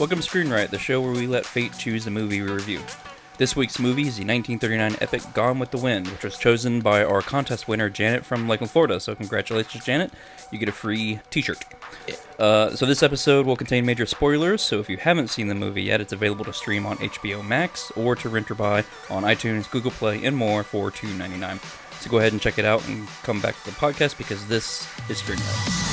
Welcome to Screen Riot, the show where we let fate choose the movie we review. This week's movie is the 1939 epic Gone with the Wind, which was chosen by our contest winner, Janet from Lakeland, Florida. So congratulations, Janet. You get a free t-shirt. So this episode will contain major spoilers, so if you haven't seen the movie yet, it's available to stream on HBO Max or to rent or buy on iTunes, Google Play, and more for $2.99. So go ahead and check it out and come back to the podcast because this is Screen Riot.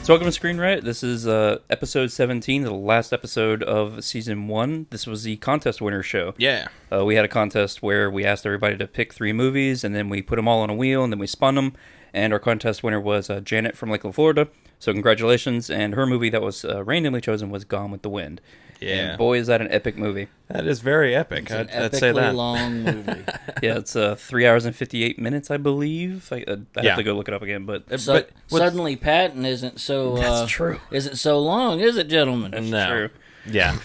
So welcome to Screen Riot. This is episode 17, the last episode of season 1. This was the contest winner show. Yeah. We had a contest where we asked everybody to pick 3 movies, and then we put them all on a wheel, and then we spun them. And our contest winner was Janet from Lakeland, Florida. So congratulations. And her movie that was randomly chosen was Gone with the Wind. Yeah. And boy, is that an epic movie. That is very epic. I'd say that. Long movie. Yeah, it's 3 hours and 58 minutes, I believe. I have to go look it up again, but Suddenly Patton isn't so... that's true. Isn't so long, is it, gentlemen? No. True. Yeah.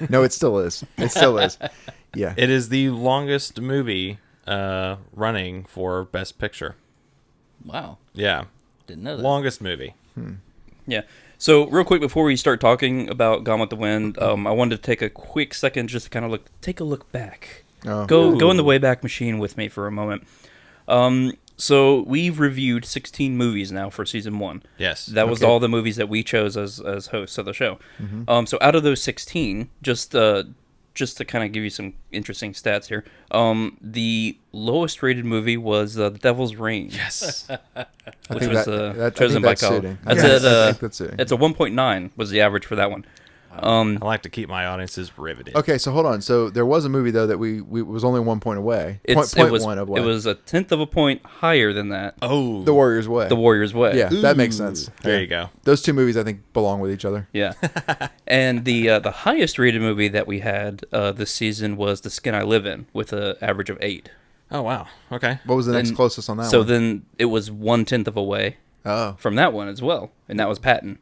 No, it still is. It still is. Yeah. It is the longest movie running for Best Picture. Wow. Yeah. Didn't know that. Longest movie. Yeah. So, real quick, before we start talking about Gone with the Wind, I wanted to take a quick second just to kind of take a look back. Oh. Go in the Wayback Machine with me for a moment. So, we've reviewed 16 movies now for season 1. Yes. That was all the movies that we chose as hosts of the show. Mm-hmm. So, out of those 16, just to kind of give you some interesting stats here, the lowest rated movie was The Devil's Reign. Yes. Which was chosen by Kyle. It's a 1.9 was the average for that one. I like to keep my audiences riveted. Okay, so hold on. So there was a movie though that we was only 1 point away. It was a tenth of a point higher than that. Oh, The Warrior's Way. The Warrior's Way. Yeah, that makes sense. There you go. Those 2 movies I think belong with each other. Yeah. And the highest rated movie that we had this season was The Skin I Live In with an average of 8. Oh, wow. Okay. What was the next closest on that one? So then it was 1/10 of a way from that one as well, and that was Patton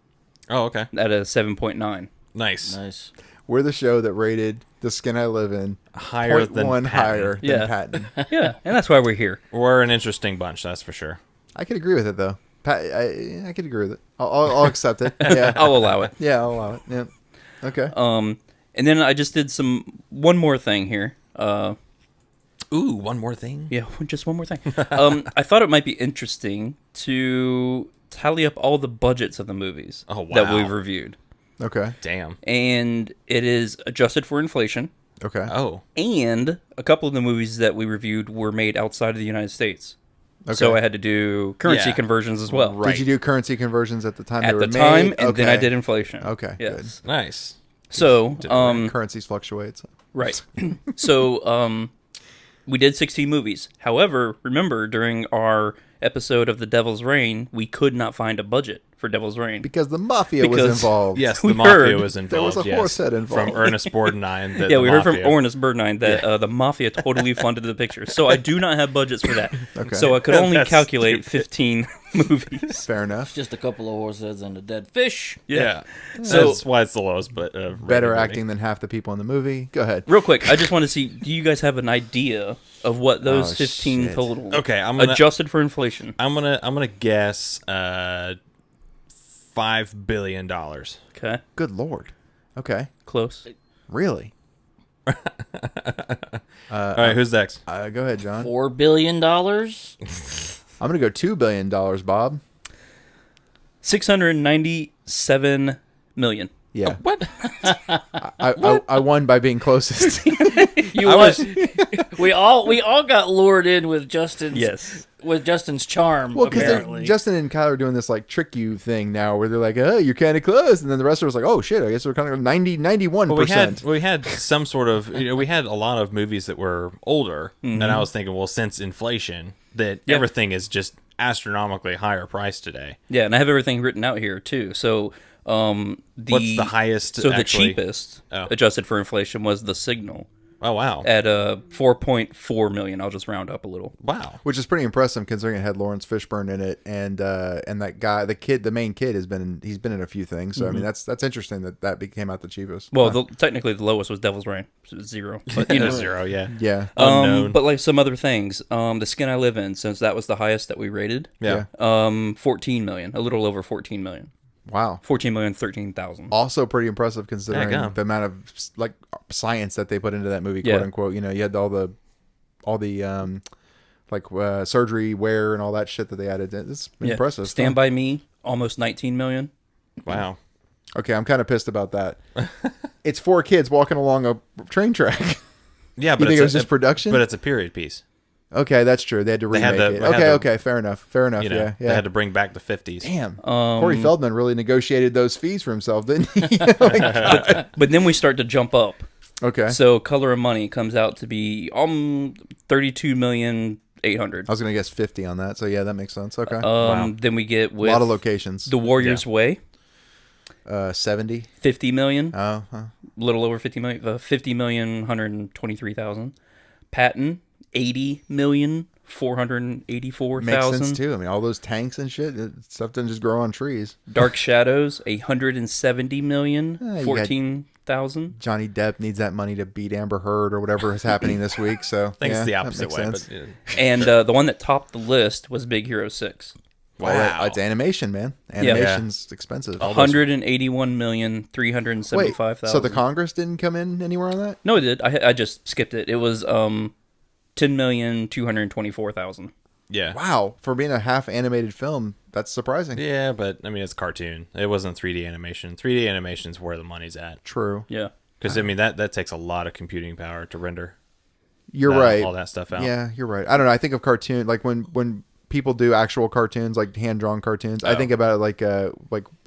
Oh, okay. at a 7.9. Nice. We're the show that rated The Skin I Live In Higher than 0.1 Patton. higher Yeah. than Patton. Yeah, and that's why we're here. We're an interesting bunch, that's for sure. I could agree with it though. I could agree with it. I'll accept it. Yeah. I'll allow it. Yeah, I'll allow it. Yeah. Okay. And then I just did one more thing here. Ooh, one more thing? Yeah, just one more thing. I thought it might be interesting to tally up all the budgets of the movies that we've reviewed. Okay. Damn. And it is adjusted for inflation. Okay. Oh. And a couple of the movies that we reviewed were made outside of the United States. Okay. So I had to do currency conversions as well. Right. Did you do currency conversions at the time At they the were time, made? and then I did inflation. Okay, Yes. Nice. So, currencies fluctuate. So. right. So, we did 16 movies. However, remember, during our episode of The Devil's Reign, we could not find a budget for Devil's Reign. Because the mafia was involved. Yes, We the mafia heard was involved. there was a horse head involved. From Ernest Borgnine. Yeah, we heard from Ernest Borgnine that the mafia totally funded the picture. So I do not have budgets for that. Okay. So I could only That's calculate stupid. 15 movies. Fair enough. Just a couple of horse heads and a dead fish. Yeah. So- That's why it's the lowest, but Better acting than half the people in the movie. Go ahead. Real quick, I just want to see, do you guys have an idea of what those 15 shit. total Okay, I'm gonna adjusted for inflation? I'm gonna guess $5 billion. Okay, Good Lord. Okay. close. Really? All right, who's next? Go ahead, John. $4 billion? I'm going to go $2 billion, Bob. 697 million. Yeah. What? I won by being closest. You won. We all got lured in with Justin's charm. Well, apparently. because Justin and Kyle are doing this like trick you thing now where they're like, oh, you're kind of close. And then the rest of us like, oh, shit, I guess we're kind of 91%. We had some sort of, we had a lot of movies that were older, and I was thinking, well, since inflation, that everything is just astronomically higher price today. Yeah, and I have everything written out here too. So, What's the highest? So actually? the cheapest, adjusted for inflation, was The Signal Oh wow. At 4.4 million. I'll just round up a little. Wow. Which is pretty impressive considering it had Lawrence Fishburne in it, and that guy, the main kid, he's been in a few things. So I mean, that's interesting that became out the cheapest. Well, technically the lowest was Devil's Reign, so it was 0. But, you know. 0, yeah. Yeah. Unknown. But like some other things, The Skin I Live In, since that was the highest that we rated, Yeah. 14 million, a little over 14 million. Wow. 14,013,000. Also pretty impressive considering Yeah, the amount of like science that they put into that movie, Yeah. quote unquote. You know, you had all the surgery wear and all that shit that they added. It's impressive. Stand By Me, almost 19 million. Wow. Okay, I'm kind of pissed about that. It's 4 kids walking along a train track. Yeah, You but think it was just production? But it's a period piece. Okay, that's true. They had to remake had to- it. they had Okay, to- okay, fair enough. You know, Yeah. they had to bring back the 50s. Damn. Corey Feldman really negotiated those fees for himself, didn't he? But then we start to jump up. Okay. So Color of Money comes out to be 32,800,000. I was going to guess 50 on that. So yeah, that makes sense. Okay. Wow. Then we get A with lot of locations. The Warrior's Way, 70. 50 million, Oh, a little over 50 million, 50,123,000. Patton, 80,484,000. makes sense too. I mean, all those tanks and shit, stuff doesn't just grow on trees. Dark Shadows, 170 million, you got- 14,000. Johnny Depp needs that money to beat Amber Heard or whatever is happening this week. So I think yeah, it's the that opposite makes way. sense. But, And the one that topped the list was Big Hero 6. wow. It's animation, man. Animation's expensive. 181,375,000. Wait, so the Congress didn't come in anywhere on that? No, it did. I just skipped it. It was 10,224,000. Yeah. Wow, for being a half animated film, that's surprising. Yeah, but I mean, it's cartoon. It wasn't 3D animation. 3D animation's where the money's at. True. Yeah. Because, I mean, that takes a lot of computing power to render You're right. all that stuff out. Yeah, you're right. I don't know. I think of cartoon like when people do actual cartoons, like hand drawn cartoons. I think about it like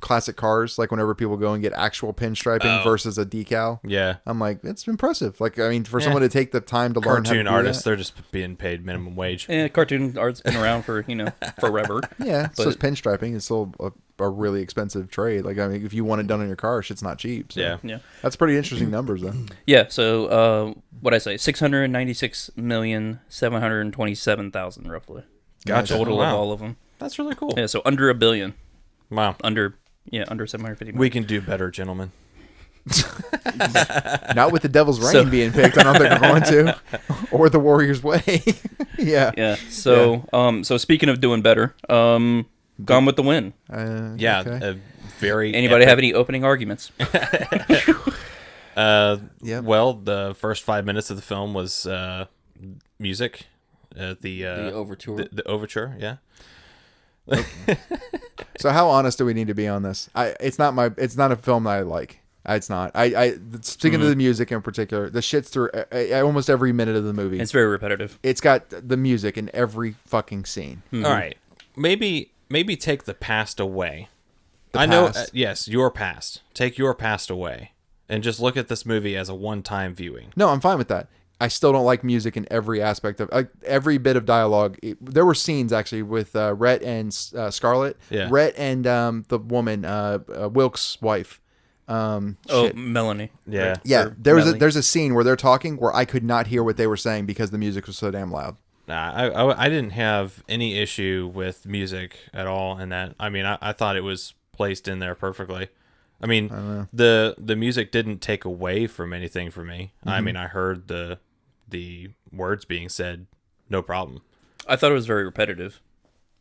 classic cars, like whenever people go and get actual pinstriping versus a decal. Yeah. I'm like, it's impressive. Like, I mean, for someone to take the time to learn how to Cartoon do artists, that. they're just being paid minimum wage. And cartoon art's been around for, forever. Yeah, so But- it's pinstriping. It's still a really expensive trade. Like, I mean, if you want it done on your car, shit's not cheap. So. Yeah. Yeah. That's pretty interesting numbers, though. Yeah, so what'd I say? 696,727,000 roughly. Gotcha. Total Wow. of all of them. That's really cool. Yeah, so under $1 billion. Wow. Under 750 million. We can do better, gentlemen. Not with the Devil's Reign So- being picked. I don't think we're going to. Or the Warrior's Way. Yeah. Yeah. So so speaking of doing better, Gone with the Wind. Yeah. Okay. A very Anybody epic- have any opening arguments? Yep. Well, the first 5 minutes of the film was music. The overture. The overture, yeah. So how honest do we need to be on this? It's not a film that I like. It's not. Sticking to the music in particular, the shit's through almost every minute of the movie. It's very repetitive. It's got the music in every fucking scene. All right. Maybe take the past away. The I know, past. yes, your past. Take your past away. And just look at this movie as a one-time viewing. No, I'm fine with that. I still don't like music in every aspect of every bit of dialogue. There were scenes actually with Rhett and Scarlett. Yeah. Rhett and the woman, Wilkes' wife. Melanie. Yeah. Right? Yeah, Or there's Mellie. a scene where they're talking where I could not hear what they were saying because the music was so damn loud. Nah, I didn't have any issue with music at all in that. I mean, I thought it was placed in there perfectly. I mean, the music didn't take away from anything for me. I mean, I heard the words being said, no problem. I thought it was very repetitive.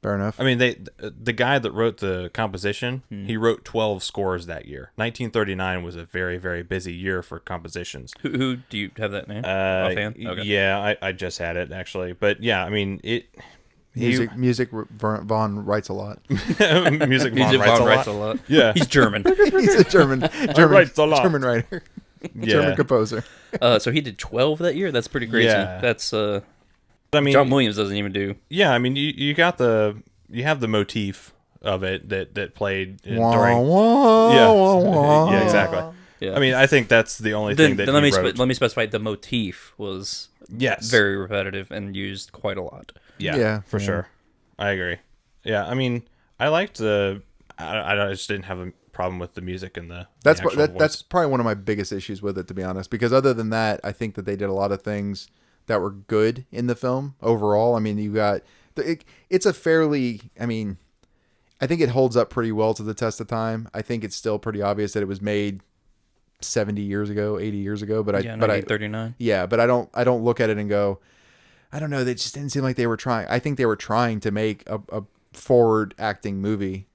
Fair enough. I mean, the guy that wrote the composition, he wrote 12 scores that year. 1939 was a very, very busy year for compositions. Who do you have that name? Offhand? Okay. Yeah, I just had it actually, but yeah, I mean Music. Vaughn writes a lot. Music Music writes Von a writes lot. a lot. Yeah. He's German. He's a German writes a lot. German writer, German composer. So he did 12 that year? That's pretty crazy. Yeah. That's I mean, John Williams doesn't even do. yeah, I mean, you have the motif of it that played Wah, during. wah, Yeah. wah, wah. Yeah, exactly. Yeah. I mean, I think that's the only Then, thing that then let he me wrote. let me specify the motif was Yes. very repetitive and used quite a lot. Yeah, for sure. I agree. Yeah, I mean, I liked I just didn't have a problem with the music and the That's actual voice. that's probably one of my biggest issues with it, to be honest. Because other than that, I think that they did a lot of things that were good in the film overall. I mean, you got it's a fairly. I mean, I think it holds up pretty well to the test of time. I think it's still pretty obvious that it was made 70 years ago, 80 years ago. But 1939. Yeah, but I don't look at it and go, I don't know. They just didn't seem like they were trying. I think they were trying to make a forward acting movie.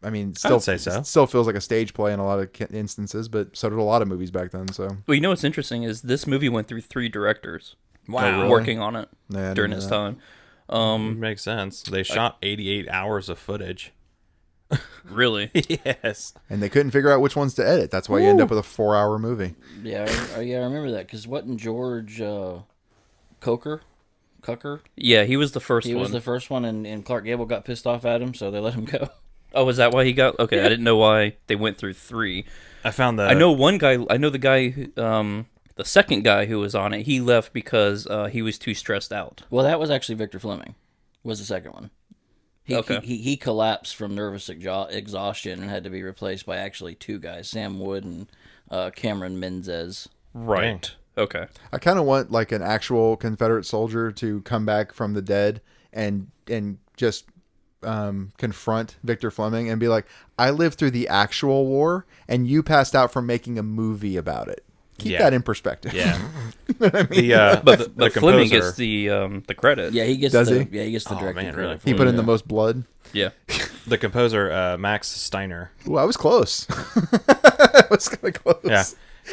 I mean, I would say so. It still feels like a stage play in a lot of instances, but so did a lot of movies back then. So, Well, you know what's interesting is this movie went through 3 directors. Wow. really? Working on it Yeah, I during didn't its know time. Makes sense. They shot 88 hours of footage. Really? Yes. and they couldn't figure out which ones to edit. That's why you end up with a 4-hour movie. Yeah, I remember that because wasn't George Cucker? Yeah, he was the first He one. was the first one, and Clark Gable got pissed off at him, so they let him go. Oh, was that why he got? Okay, I didn't know why they went through 3. I found that. I know one guy. I know the guy. The second guy who was on it, he left because he was too stressed out. Well, that was actually Victor Fleming. Was the second one. Okay. He collapsed from nervous exhaustion and had to be replaced by actually 2 guys, Sam Wood and Cameron Menzies. Right. Okay. I kind of want like an actual Confederate soldier to come back from the dead and just confront Victor Fleming and be like, I lived through the actual war and you passed out from making a movie about it. Keep that in perspective. Yeah. You know what I mean? But Fleming composer- gets the credit. Yeah, he gets Does the he? Yeah, he gets the Oh, directing man, credit. really? for He it, put in yeah. the most blood. Yeah. The composer, Max Steiner. Ooh, I was close. I was kind of close. Yeah.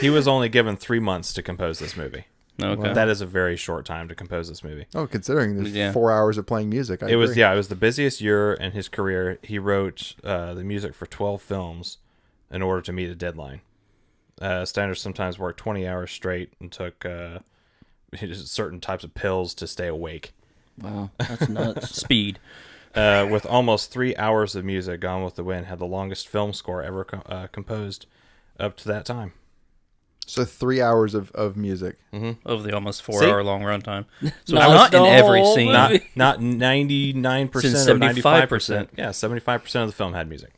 He was only given 3 months to compose this movie. Okay. That is a very short time to compose this movie. Oh, considering there's Yeah. 4 hours of playing music, It was the busiest year in his career. He wrote the music for 12 films in order to meet a deadline. Steiner sometimes worked 20 hours straight and took certain types of pills to stay awake. Wow, that's nuts. Speed. With almost 3 hours of music, Gone with the Wind had the longest film score ever composed up to that time. So 3 hours of music. Of the almost See? 4-hour long runtime. So Not it's not in the every whole scene. movie. Not 99% Since or 75%. 95%. Yeah, 75% of the film had music.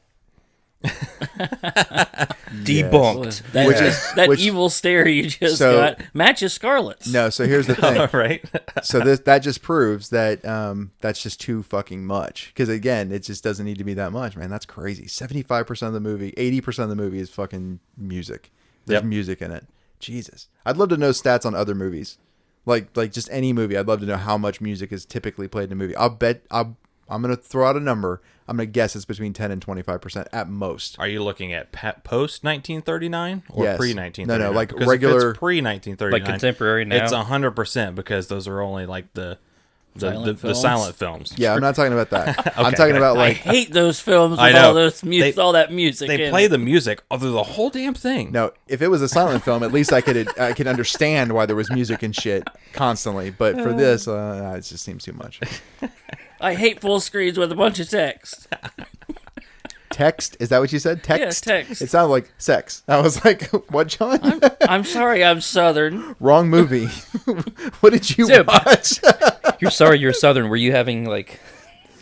Debunked. That which- evil stare you just So- got matches Scarlett's. No, so here's the thing. Right? So that just proves that that's just too fucking much. Because again, it just doesn't need to be that much, man. That's crazy. 75% of the movie, 80% of the movie is fucking music. There's Yep. music in it. Jesus, I'd love to know stats on other movies, like just any movie. I'd love to know how much music is typically played in a movie. I'm gonna throw out a number. I'm gonna guess it's between 10 and 25% at most. Are you looking at post 1939 or Yes. pre 1939? No, like because regular- If it's pre 1939, Like contemporary now? It's 100% because those are only like the Silent films? silent films. Yeah, I'm not talking about that. I'm Okay, talking good. about I like hate those films I with know. all those all that music. They in play it. the music through the whole damn thing. no. If it was a silent film, at least I could understand why there was music and shit constantly. But for this, it just seems too much. I hate full screens with a bunch of text. Text? Is that what you said? Text? Yeah, text. It sounded like sex. I was like, what, John? I'm sorry, I'm Southern. Wrong movie. What did you Dude. watch? You're sorry you're Southern. Were you having, like,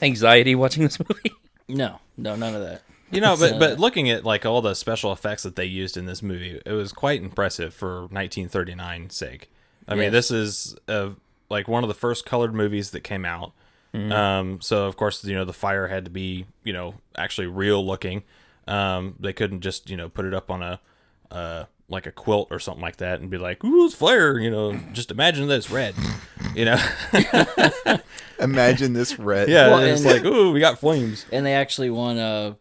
anxiety watching this movie? No, none of that. You know, but looking at like all the special effects that they used in this movie, it was quite impressive for 1939's sake. I mean, this is like one of the first colored movies that came out. So of course, the fire had to be, actually real looking. They couldn't just, put it up on a like a quilt or something like that and be like, ooh, it's fire, just imagine this red, Imagine this red. Yeah, Well, it's and- like, ooh, we got flames. And they actually won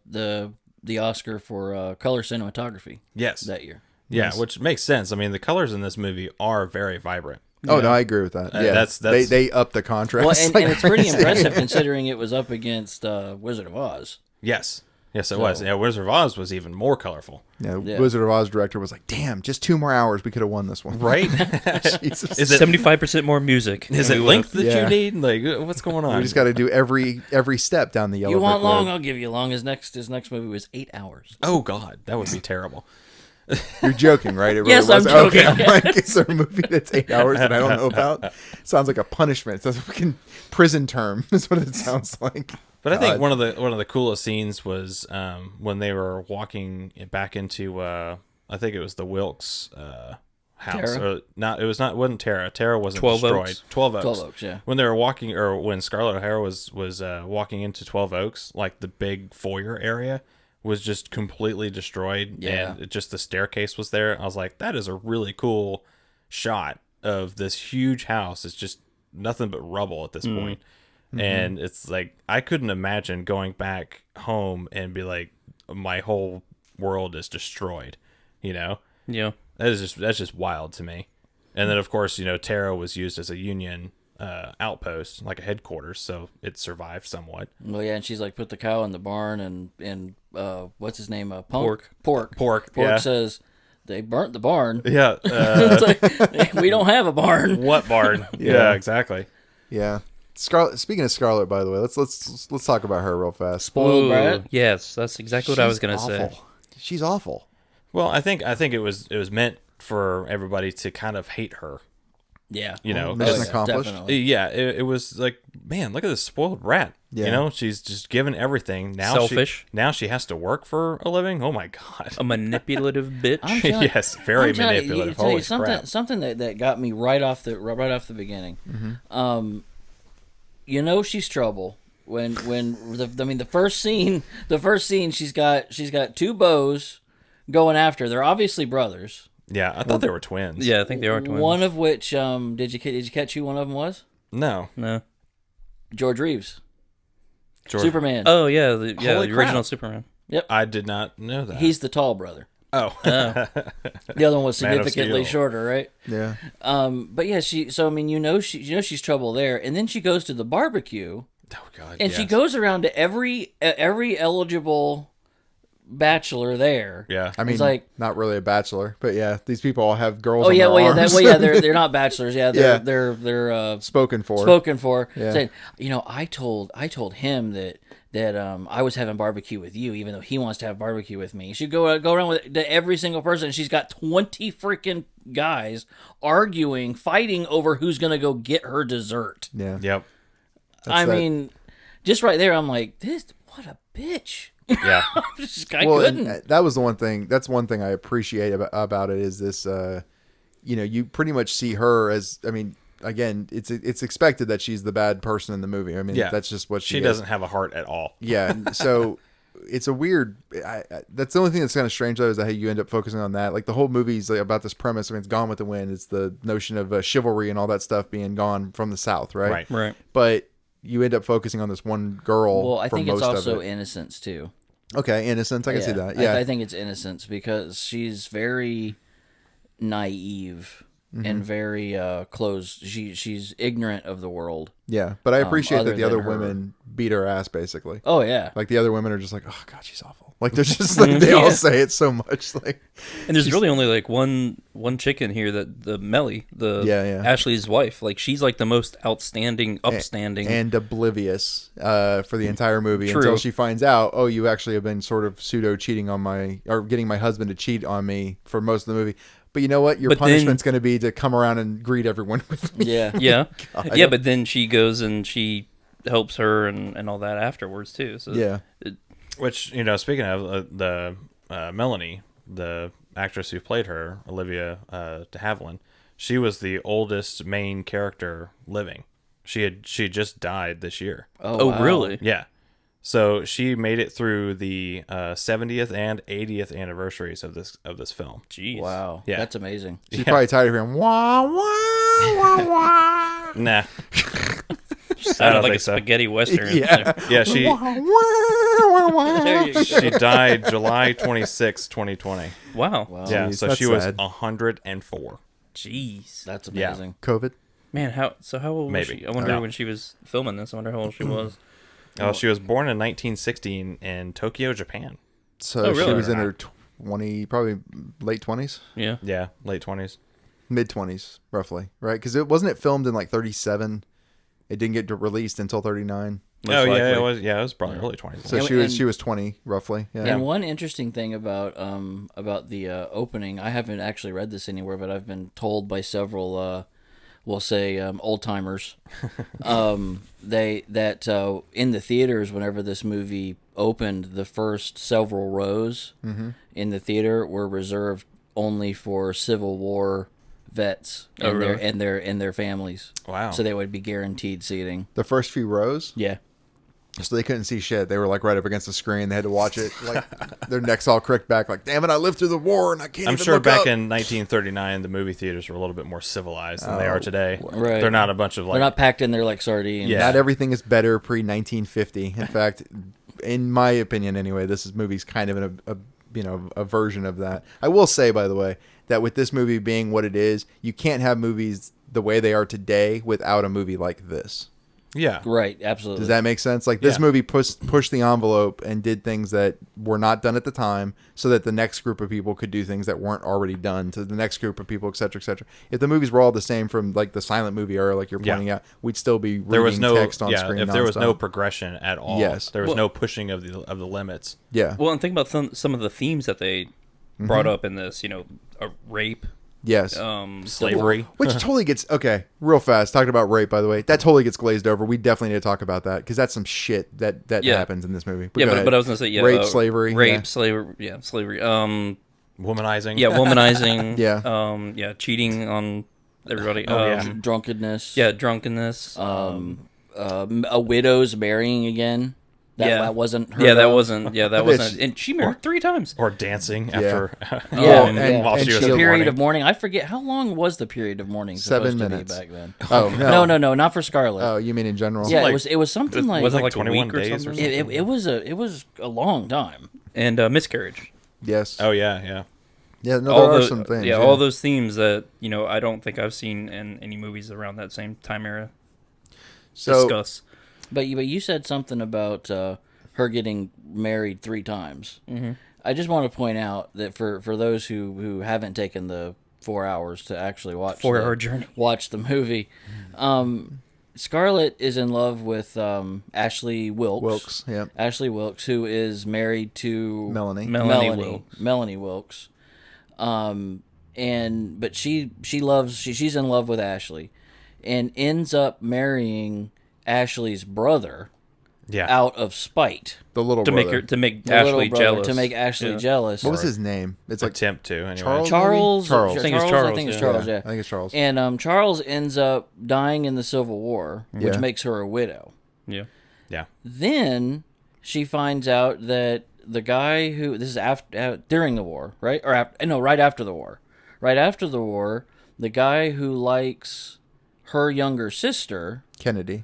the Oscar for color cinematography Yes. that year. Yeah, Nice. which makes sense. I mean, the colors in this movie are very vibrant. Oh, no, I agree with that. Yeah, that's- they upped the contrast. Well, and, like and it's pretty crazy. impressive considering it was up against Wizard of Oz. Yes. Yes, it was. Yeah, Wizard of Oz was even more colorful. Yeah, Yeah. Wizard of Oz director was like, damn, just 2 more hours. We could have won this one. Right? Jesus. Is it 75% more music. is it We length that Yeah. you need? Like, what's going on? We just got to do every step down the yellow You want brick road. long? I'll give you long. His next movie was 8 hours. Oh God, that would be terrible. You're joking, right? It really Yes, I'm was. Okay, joking. I'm like, is there a movie that's 8 hours that I don't know about? Sounds like a punishment. It's a fucking prison term. Is what it sounds like. But I think one of the coolest scenes was when they were walking back into I think it was the Wilkes house. Tara? It wasn't Tara. Tara wasn't 12 destroyed. Oaks? 12 Oaks. 12 Oaks, yeah. When they were walking, or when Scarlett O'Hara was walking into 12 Oaks, like the big foyer area was just completely destroyed, Yeah. and just the staircase was there. I was like, that is a really cool shot of this huge house. It's just nothing but rubble at this point. And it's like, I couldn't imagine going back home and be like, my whole world is destroyed, you know? Yeah. That's just wild to me. And then, of course, Tara was used as a Union outpost, like a headquarters, so it survived somewhat. Well, yeah, and she's like, put the cow in the barn, and what's his name? Pork. Pork, Pork yeah. says they burnt the barn. Yeah. It's like, we don't have a barn. What barn? Yeah, exactly. Yeah. Scarlet. Speaking of Scarlet, by the way, let's talk about her real fast. Spoiled brat. Yes, that's exactly what I was going to say. Awful. She's awful. Well, I think it was meant for everybody to kind of hate her. Yeah. Mission accomplished. Definitely. Yeah, it was like, man, look at this spoiled rat. Yeah. She's just given everything. Now Selfish. Now she has to work for a living. Oh my god. A manipulative bitch. I'm telling- Yes, very I'm telling manipulative. tell you Holy something, crap. something that got me right off the beginning. She's trouble when the first scene she's got two bows going after her. They're obviously brothers. Yeah, I thought they were twins. Yeah, I think they are twins. One of which did you catch who one of them was? No. No. George Reeves, George- Superman. Oh, yeah. The Holy original crap. Superman. I did not know that. He's the tall brother. Oh. The other one was Man of significantly Steel. shorter, right? Yeah. But yeah, she's trouble there, and then she goes to the barbecue, Oh god. and she yes. goes around to every eligible bachelor there. Yeah. I mean, It's like, not really a bachelor, but yeah, these people all have girls. oh on yeah, their well yeah, arms. they're not bachelors. Yeah, Yeah. they're spoken for. spoken for. Yeah. Saying, I told him that I was having barbecue with you, even though he wants to have barbecue with me. She go around with to every single person, and she's got 20 freaking guys arguing, fighting over who's gonna go get her dessert. Yeah. Yep. I that- mean, just right there, I'm like, what a bitch. Yeah. I Well, couldn't. and that was the one thing. That's one thing I appreciate about it is this. You pretty much see her as. I mean, again, it's expected that she's the bad person in the movie. I mean, Yeah. that's just what she She is. doesn't have a heart at all. Yeah. So it's a weird. That's the only thing that's kind of strange though is that how you end up focusing on that. Like the whole movie's like about this premise. I mean, it's Gone with the Wind. It's the notion of chivalry and all that stuff being gone from the South, right? Right. Right. But you end up focusing on this one girl. Well, I for think it's most of also it. innocence too. Okay, innocence. I can see that. Yeah. I think it's innocence because she's very naive Mm-hmm. and very closed. She's ignorant of the world. Yeah, but I appreciate other that the other than her. women beat her ass basically. Oh yeah. Like the other women are just like, oh god, she's awful. Like they're just like they all say it so much. Like, And there's really only like one chick in here that the Melly, Yeah. Ashley's wife, like she's like the most upstanding and oblivious for the entire movie True. until she finds out, oh, you actually have been sort of pseudo cheating on or getting my husband to cheat on me for most of the movie. But you know what? Your But then- punishment's going to be to come around and greet everyone with me. Yeah. Yeah. Yeah, but then she goes and she helps her and all that afterwards too. So Yeah. Which, speaking of the Melanie, the actress who played her, Olivia de Havilland, she was the oldest main character living. She just died this year. Oh, wow. really? Yeah. So she made it through the 70th and 80th anniversaries of this film. Jeez. Wow. Yeah. That's amazing. She's probably tired of hearing wah wah wah wah. Nah. Sounded don't like think a so. spaghetti western. Yeah. Yeah, she Wah, wah, wah, wah. There you go. she died July 26, 2020. Wow. Yeah, Jeez, so that's she was sad. 104. Jeez. That's Yeah. amazing. COVID. Man, how old was Maybe. she? I wonder No. when she was filming this. I wonder how old she was. She was born in 1916 in Tokyo, Japan. So Oh, she really? was in her 20, probably late 20s, Yeah. Yeah, late 20s. mid 20s, roughly, right? Because it wasn't filmed in like 37. It didn't get released until 39. Most Oh yeah, likely. it was. Yeah, it was probably early 20s. So And- she was 20 roughly. Yeah. And one interesting thing about the opening, I haven't actually read this anywhere, but I've been told by several we'll say old timers, in the theaters, whenever this movie opened, the first several rows in the theater were reserved only for Civil War vets and their families. Wow. So they would be guaranteed seating. The first few rows, Yeah. so they couldn't see shit. They were like right up against the screen. They had to watch it. Like their necks all cricked back. Like, damn it, I lived through the war and I can't. I'm even sure look back up. in 1939, the movie theaters were a little bit more civilized than they are today. Right. They're not a bunch of like. They're not packed in there like sardines. Yeah. Not everything is better pre 1950. In fact, in my opinion, anyway, movie's kind of a version of that. I will say, by the way, that with this movie being what it is, you can't have movies the way they are today without a movie like this. Yeah. Right, absolutely. Does that make sense? Like this Yeah. movie pushed the envelope and did things that were not done at the time, so that the next group of people could do things that weren't already done to the next group of people, et cetera, et cetera. If the movies were all the same from like the silent movie era, like you're pointing out, we'd still be reading There was no text on screen. If there was no nonstop. progression at all. Yes. There was Well- no pushing of the limits. Yeah. Well, and think about some of the themes that they brought up in this. Rape, Yes. Slavery. Which totally gets okay. Real fast. Talking about rape, by the way, that totally gets glazed over. We definitely need to talk about that because that's some shit that Yeah. happens in this movie. yeah, go ahead. but I was gonna say rape, slavery, slavery, slavery. Womanizing. Yeah, womanizing. Yeah. Cheating on everybody. Drunkenness. Yeah, drunkenness. A widow's marrying again. That wasn't her. That wasn't. Yeah, that Bitch. wasn't. And she married 3 times. Or dancing after. Yeah, and- while and she was she- The in period mourning. of mourning. I forget how long was the period of mourning 7 supposed minutes. to be back then. Oh No, not for Scarlet. Oh, you mean in general? yeah, like- it was something like Was it like like 21 a week days or or something? something? it was a long time. And miscarriage. Yes. Oh yeah, yeah. Yeah. No, All there are the- some things. Yeah, all those themes that I don't think I've seen in any movies around that same time era. So Discuss. But you said something about her getting married 3 times. Mm-hmm. I just want to point out that for those who haven't taken the 4 hours to actually watch 4-hour journey. watch the movie, Scarlett is in love with Ashley Wilkes. Wilkes. Yeah. Ashley Wilkes, who is married to Melanie. Melanie Wilkes. But she's in love with Ashley, and ends up marrying Ashley's brother Yeah. out of spite. The little To brother. make The little Ashley brother, jealous. to make Ashley Yeah. jealous. What was his name? It's like Attempt to anyway. Charles? Charles. Charles. I think it's I Charles, think it's yeah. Charles. Yeah, Yeah. I think it's Charles. And Charles ends up dying in the Civil War, which Yeah. makes her a widow. Yeah. Yeah. Then she finds out that the guy who this is after during the war, right? Or right after the war. Right after the war, the guy who likes her younger sister. Kennedy.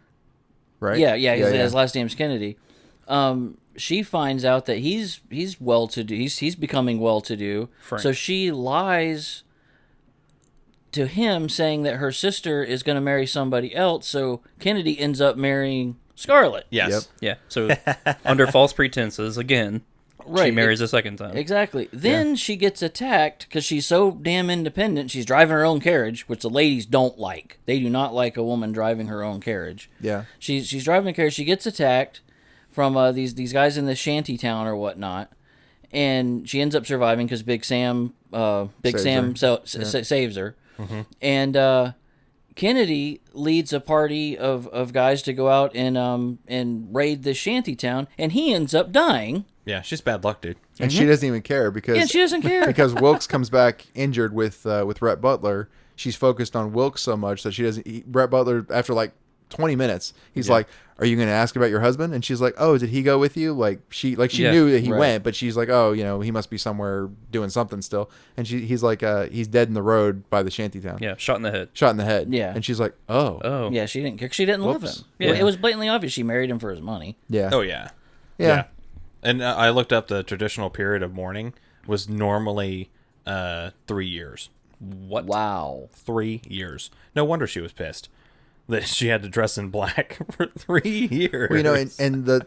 Right? Yeah. His last name's Kennedy. She finds out that he's well to do. He's becoming well to do. Frank. So she lies to him, saying that her sister is going to marry somebody else. So Kennedy ends up marrying Scarlett. Yes. Yep. Yeah. So under false pretenses, again, she Right. marries a second time. Exactly. Then she gets attacked because she's so damn independent. She's driving her own carriage, which the ladies don't like. They do not like a woman driving her own carriage. Yeah. She's driving a carriage. She gets attacked from these guys in the shanty town or whatnot, and she ends up surviving because Big Sam saves her. Mm-hmm. And Kennedy leads a party of guys to go out and raid the shanty town, and he ends up dying. Yeah. She's bad luck, dude. And she doesn't even care because Yeah, she doesn't care. because Wilkes comes back injured with Rhett Butler. She's focused on Wilkes so much that she doesn't. Rhett Butler, after like 20 minutes, he's like, "Are you going to ask about your husband?" And she's like, "Oh, did he go with you?" Like she Yeah. knew that he Right. went, but she's like, "Oh, he must be somewhere doing something still." And he's like, "He's dead in the road by the shanty town, Yeah. Shot in the head. shot in the head." Yeah. And she's like, "Oh, Oh. Yeah, she didn't care. She didn't love Whoops. him. Yeah. It was blatantly obvious she married him for his money. yeah, Oh yeah. yeah." And I looked up the traditional period of mourning was normally 3 years. What? Wow. 3 years. No wonder she was pissed that she had to dress in black for 3 years. Well, and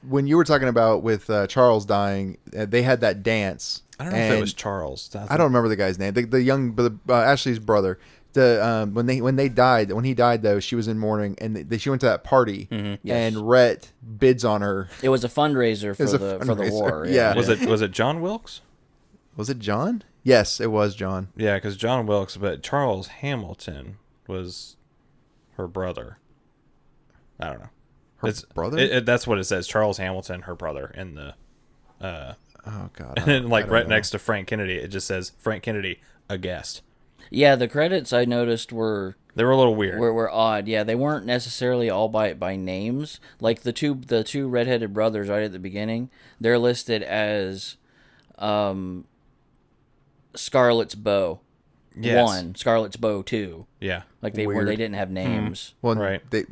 when you were talking about with Charles dying, they had that dance. I don't know if it was Charles. I don't remember the guy's name. The young, Ashley's brother. When he died though, she was in mourning, and she went to that party, Yes. and Rhett bids on her. It was a fundraiser for was a for the fundraiser. war. Yeah. Was it John Wilkes? Was it John? Yes, it was John. Yeah, because John Wilkes, but Charles Hamilton was her brother. I don't know. Her brother? That's what it says. Charles Hamilton, her brother, in the. Oh God! And then, like, right know. next to Frank Kennedy, it just says Frank Kennedy, a guest. Yeah, the credits I noticed were They were a little weird. were odd. Yeah, they weren't necessarily all by names. Like the two redheaded brothers right at the beginning, they're listed as Scarlet's Bow. Yes. 1, Scarlet's Bow 2. Yeah. Like they Weird. didn't have names. Well, Right. They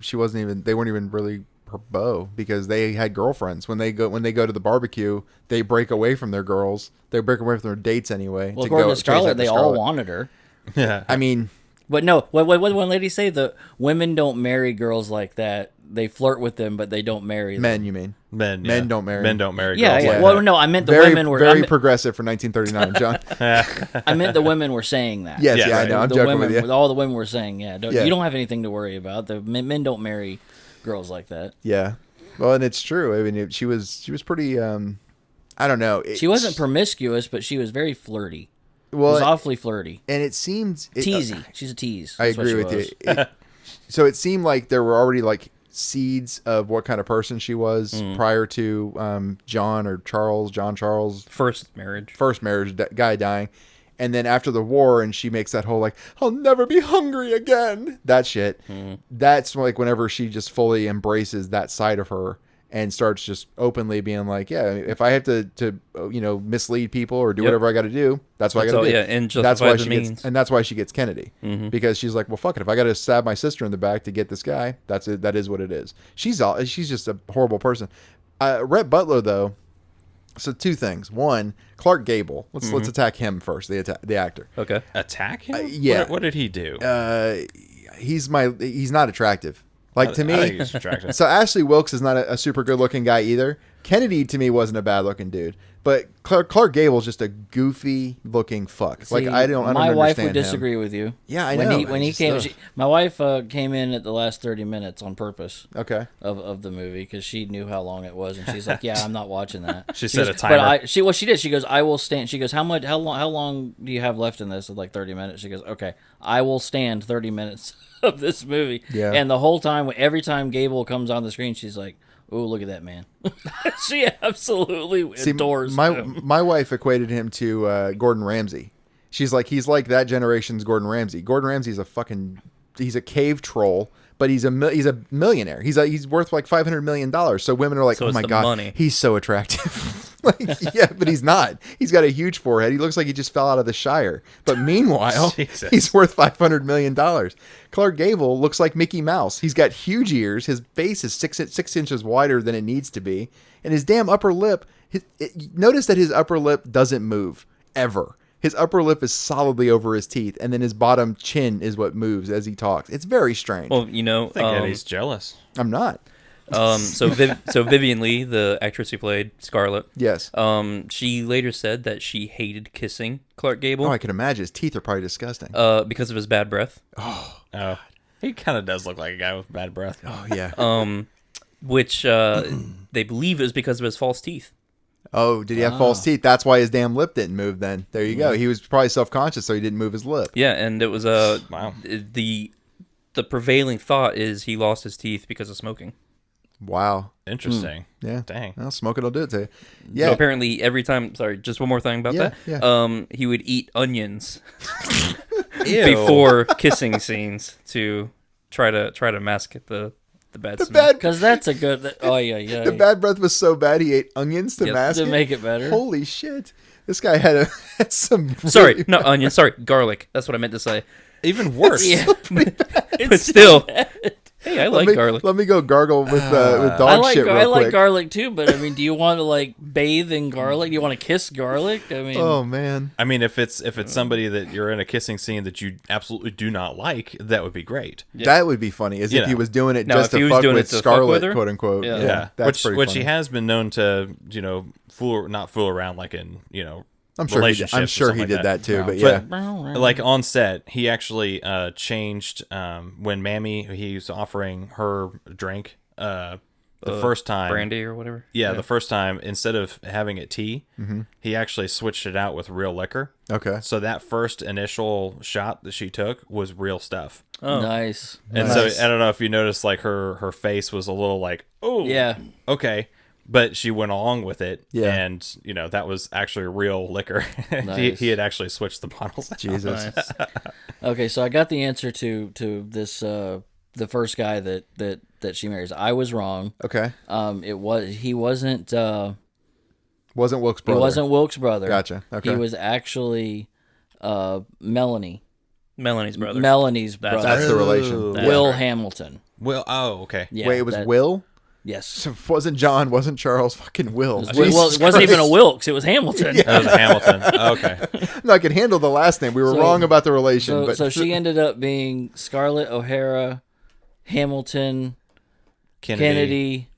weren't even really her beau because they had girlfriends. When they go to the barbecue, they break away from their girls. They break away from their dates anyway. Well, according to chase Scarlet, after they all Scarlet. wanted her. Yeah. I mean, But no, what one lady say? The women don't marry girls like that. They flirt with them, but they don't marry them. men, you mean? Men don't marry. Men don't marry Yeah, girls yeah. like Well, that. no, I meant the Very, women were very progressive for 1939, John. I meant the women were saying that. Yes, Yeah, yeah, I right. know. I'm the joking women, with you. all the women were saying, yeah, Yeah. you don't have anything to worry about. The men don't marry girls like that. Yeah. Well, and it's true. I mean, she was pretty. I don't know. She wasn't promiscuous, but she was very flirty. well, was awfully flirty. and it seemed Teasy. She's a tease. I That's what agree she with was. you. So it seemed like there were already like seeds of what kind of person she was prior to John Charles First marriage. first marriage guy dying, and then after the war, and she makes that whole like I'll never be hungry again. That shit. That's like whenever she just fully embraces that side of her and starts just openly being like, yeah, if I have to mislead people or do Yep. whatever I got to do, that's what I got to do. Yeah, and that's justify why the she means. gets, and that's why she gets Kennedy because she's like, well, fuck it. If I got to stab my sister in the back to get this guy, that's it. That is what it is. She's just a horrible person. Rhett Butler though. So two things. One, Clark Gable. Let's attack him first. The actor. Okay. Attack him? yeah. What did he do? He's not attractive. Like to I think me. he's attractive. So Ashley Wilkes is not a super good looking guy either. Kennedy to me wasn't a bad looking dude, but Clark Gable's just a goofy looking fuck. Like See, I don't my wife understand would him. disagree with you. Yeah, I when know. When he It's came, just, my wife came in at the last 30 minutes on purpose Okay. of the movie because she knew how long it was, and she's like, "Yeah, I'm not watching that." She set goes, a timer. But she did. She goes, "I will stand." She goes, "How long do you have left in this?" Like 30 minutes. She goes, "Okay, I will stand 30 minutes of this movie." Yeah. And the whole time, every time Gable comes on the screen, she's like, "Oh, look at that man." She absolutely See, adores my him. my wife equated him to Gordon Ramsay. She's like he's like that generation's Gordon Ramsay. Gordon Ramsay's he's a cave troll, but he's a millionaire. He's worth like $500 million. So women are like, So oh it's my the god, money. he's so attractive. Like, yeah, but he's not. He's got a huge forehead. He looks like he just fell out of the Shire. But meanwhile, Jesus. he's worth $500 million. Clark Gable looks like Mickey Mouse. He's got huge ears. His face is 6 inches wider than it needs to be. And his damn upper lip, notice that his upper lip doesn't move, ever. His upper lip is solidly over his teeth, and then his bottom chin is what moves as he talks. It's very strange. Well, I think Eddie's jealous. I'm not. so Vivien Leigh, the actress who played Scarlet, Yes. she later said that she hated kissing Clark Gable Oh, I can imagine. His teeth are probably disgusting. because of his bad breath. Oh, he kind of does look like a guy with bad breath. Oh, yeah. Which they believe is because of his false teeth. Oh, did he have false teeth? That's why his damn lip didn't move then. There you go. He was probably self-conscious, so he didn't move his lip. Yeah, and it was Wow. the prevailing thought is he lost his teeth because of smoking. Wow. Interesting. Yeah. Dang. Well, smoking will do it to you. Yeah. So apparently every time, sorry, just one more thing about Yeah, that. yeah. He would eat onions Ew. before kissing scenes to try to mask the bad smell. Because that's a good. Oh yeah. The bad breath was so bad he ate onions to Yes. mask To it. make it better. Holy shit! This guy had some. Sorry, really- not onions. Sorry, garlic. That's what I meant to say. Even worse. Yeah. But still, hey, I like garlic. Let me go gargle with dog I like shit real I quick. like garlic too, but I mean, do you want to like bathe in garlic? Do you want to kiss garlic? I mean, Oh man. I mean, if it's somebody that you're in a kissing scene that you absolutely do not like, that would be great. That would be funny, as You if he know. was doing it Now, just if he to was fuck doing with it to fuck Scarlet, with her? quote unquote. Yeah. Yeah, that's pretty which funny. he has been known to, not fool around, like in I'm sure he did, relationships I'm or sure he something did like that too, No. but yeah. Like on set, he actually changed when Mammy, he was offering her drink. the first time, brandy or whatever. Yeah, the first time, instead of having it tea, he actually switched it out with real liquor. Okay. So that first initial shot that she took was real stuff. Oh. Nice. And so I don't know if you noticed, like her face was a little like, oh, Yeah. okay. But she went along with it, Yeah. and that was actually real liquor. Nice. he had actually switched the bottles. Jesus. Nice. Okay, so I got the answer to this the first guy that she marries. I was wrong. Okay. He wasn't Wasn't Wilkes' brother. He wasn't Wilkes' brother. Gotcha. Okay. He was actually Melanie. Melanie's brother. Melanie's brother. That's the relation. That's Will right. Hamilton. Well, oh, okay. Yeah, Wait, it was Will? Yes. So it wasn't John, wasn't Charles, fucking Will. Well, it wasn't even a Wilkes. It was Hamilton. That was Hamilton. Okay. No, I could handle the last name. We were wrong about the relation. but So she ended up being Scarlett O'Hara, Hamilton, Kennedy,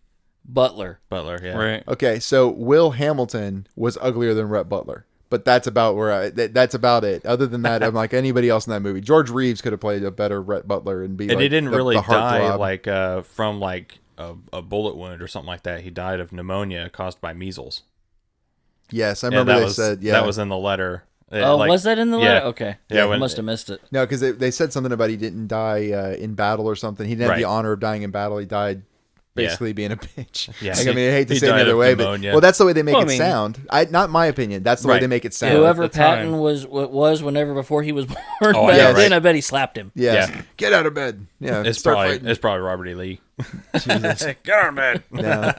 Butler. Butler, yeah. Right. Okay, so Will Hamilton was uglier than Rhett Butler. But that's about that's about it. Other than that, I'm like anybody else in that movie. George Reeves could have played a better Rhett Butler and be. And like he didn't the really die heartthrob. like from like a bullet wound or something like that. He died of pneumonia caused by measles. Yes, I remember that they was, said. Yeah, that was in the letter. Oh, was that in the letter? Okay. Yeah, I must have missed it. no, because they said something about he didn't die in battle or something. He didn't have the honor of dying in battle. He died basically being a bitch. Yeah. Like, I mean, I hate to He say it died the other of way, pneumonia. but well, that's the way they make Well, it I mean- sound. Not my opinion. That's the way Right. they make it sound. Whoever at the time. Patton was whenever before he was born, Oh, back yeah, then right. I bet he slapped him. Yeah. Yeah. Get out of bed. Yeah. It's start probably fighting. Robert E. Lee. Jesus. Get on bed. No.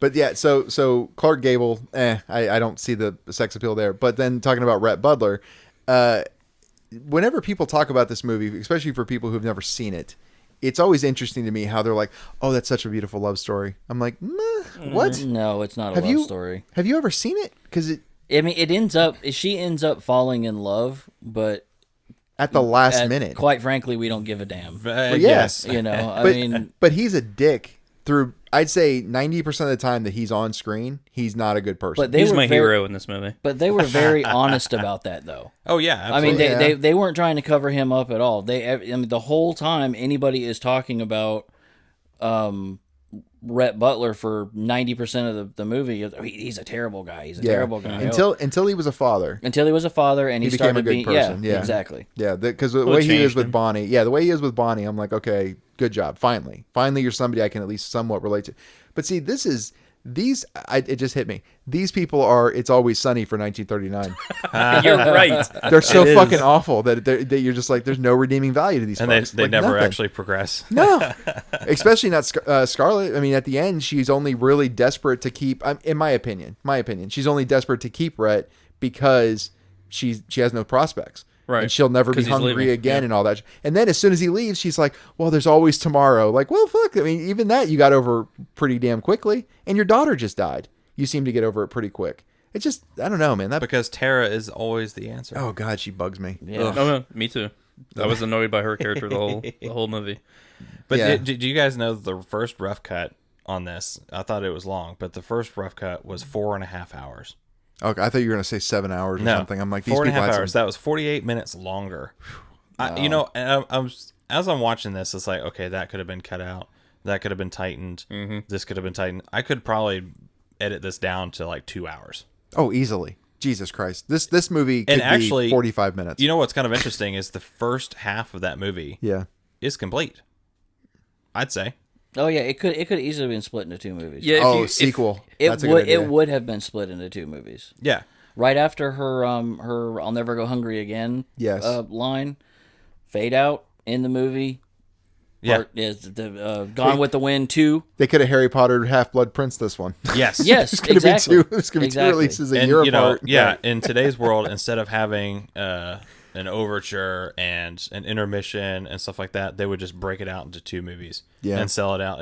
But yeah, so Clark Gable, I don't see the sex appeal there. But then talking about Rhett Butler, whenever people talk about this movie, especially for people who've never seen it, it's always interesting to me how they're like, "Oh, that's such a beautiful love story." I'm like, "What? No, it's not a love story. Have you ever seen it? Because I mean, she ends up falling in love, but at the last minute, quite frankly, we don't give a damn. yes. You know, I but, mean, but he's a dick through. I'd say 90% of the time that he's on screen, he's not a good person. but they He's were my very, hero in this movie. But they were very honest about that, though. Oh yeah. I mean, Absolutely. they weren't trying to cover him up at all. I mean, the whole time anybody is talking about Rhett Butler for 90% of the movie, he's a terrible guy. He's a terrible guy. Until he was a father. Until he was a father and he became started a good being person. Yeah. exactly. Yeah, because the Well, way he is changed with him. Bonnie, the way he is with Bonnie, I'm like, okay, good job. Finally, you're somebody I can at least somewhat relate to. But see, it just hit me. These people are It's Always Sunny for 1939. You're right. They're so It is. fucking awful that you're just like, there's no redeeming value to these and folks. they Like, never nothing. actually progress. No, especially not Scarlett. I mean, at the end, she's only really desperate to keep. In my opinion, she's only desperate to keep Rhett because she has no prospects. Right. And she'll never be 'Cause he's hungry leaving. again Yeah. and all that. And then as soon as he leaves, she's like, well, there's always tomorrow. Like, well, fuck. I mean, even that you got over pretty damn quickly. And your daughter just died. You seem to get over it pretty quick. It's just, I don't know, man. Because Tara is always the answer. Oh, God, she bugs me. Yeah. Ugh. No, me too. I was annoyed by her character the whole movie. But Yeah. do you guys know the first rough cut on this? I thought it was long, but the first rough cut was 4.5 hours. Okay, I thought you were going to say 7 hours or No, something. I'm like, these 4.5 people had hours. some... That was 48 minutes longer. As I'm watching this, it's like, okay, that could have been cut out. That could have been tightened. Mm-hmm. This could have been tightened. I could probably edit this down to like 2 hours. Oh, easily. Jesus Christ. This movie could And actually, be 45 minutes. You know what's kind of interesting is the first half of that movie Yeah. is complete. I'd say. Oh yeah, it could easily been split into two movies. Yeah. Sequel. It That's a good would idea. it would have been split into two movies. Yeah. Right after her I'll never go hungry again Yes. line, fade out in the movie. Yeah. Part is the Gone with the Wind 2. They could have Harry Potter Half-Blood Prince this one. Yes. Yes, It's gonna exactly. be two. It's gonna be two releases a year apart. Yeah, in today's world, instead of having an overture and an intermission and stuff like that, they would just break it out into two movies. Yeah. And sell it out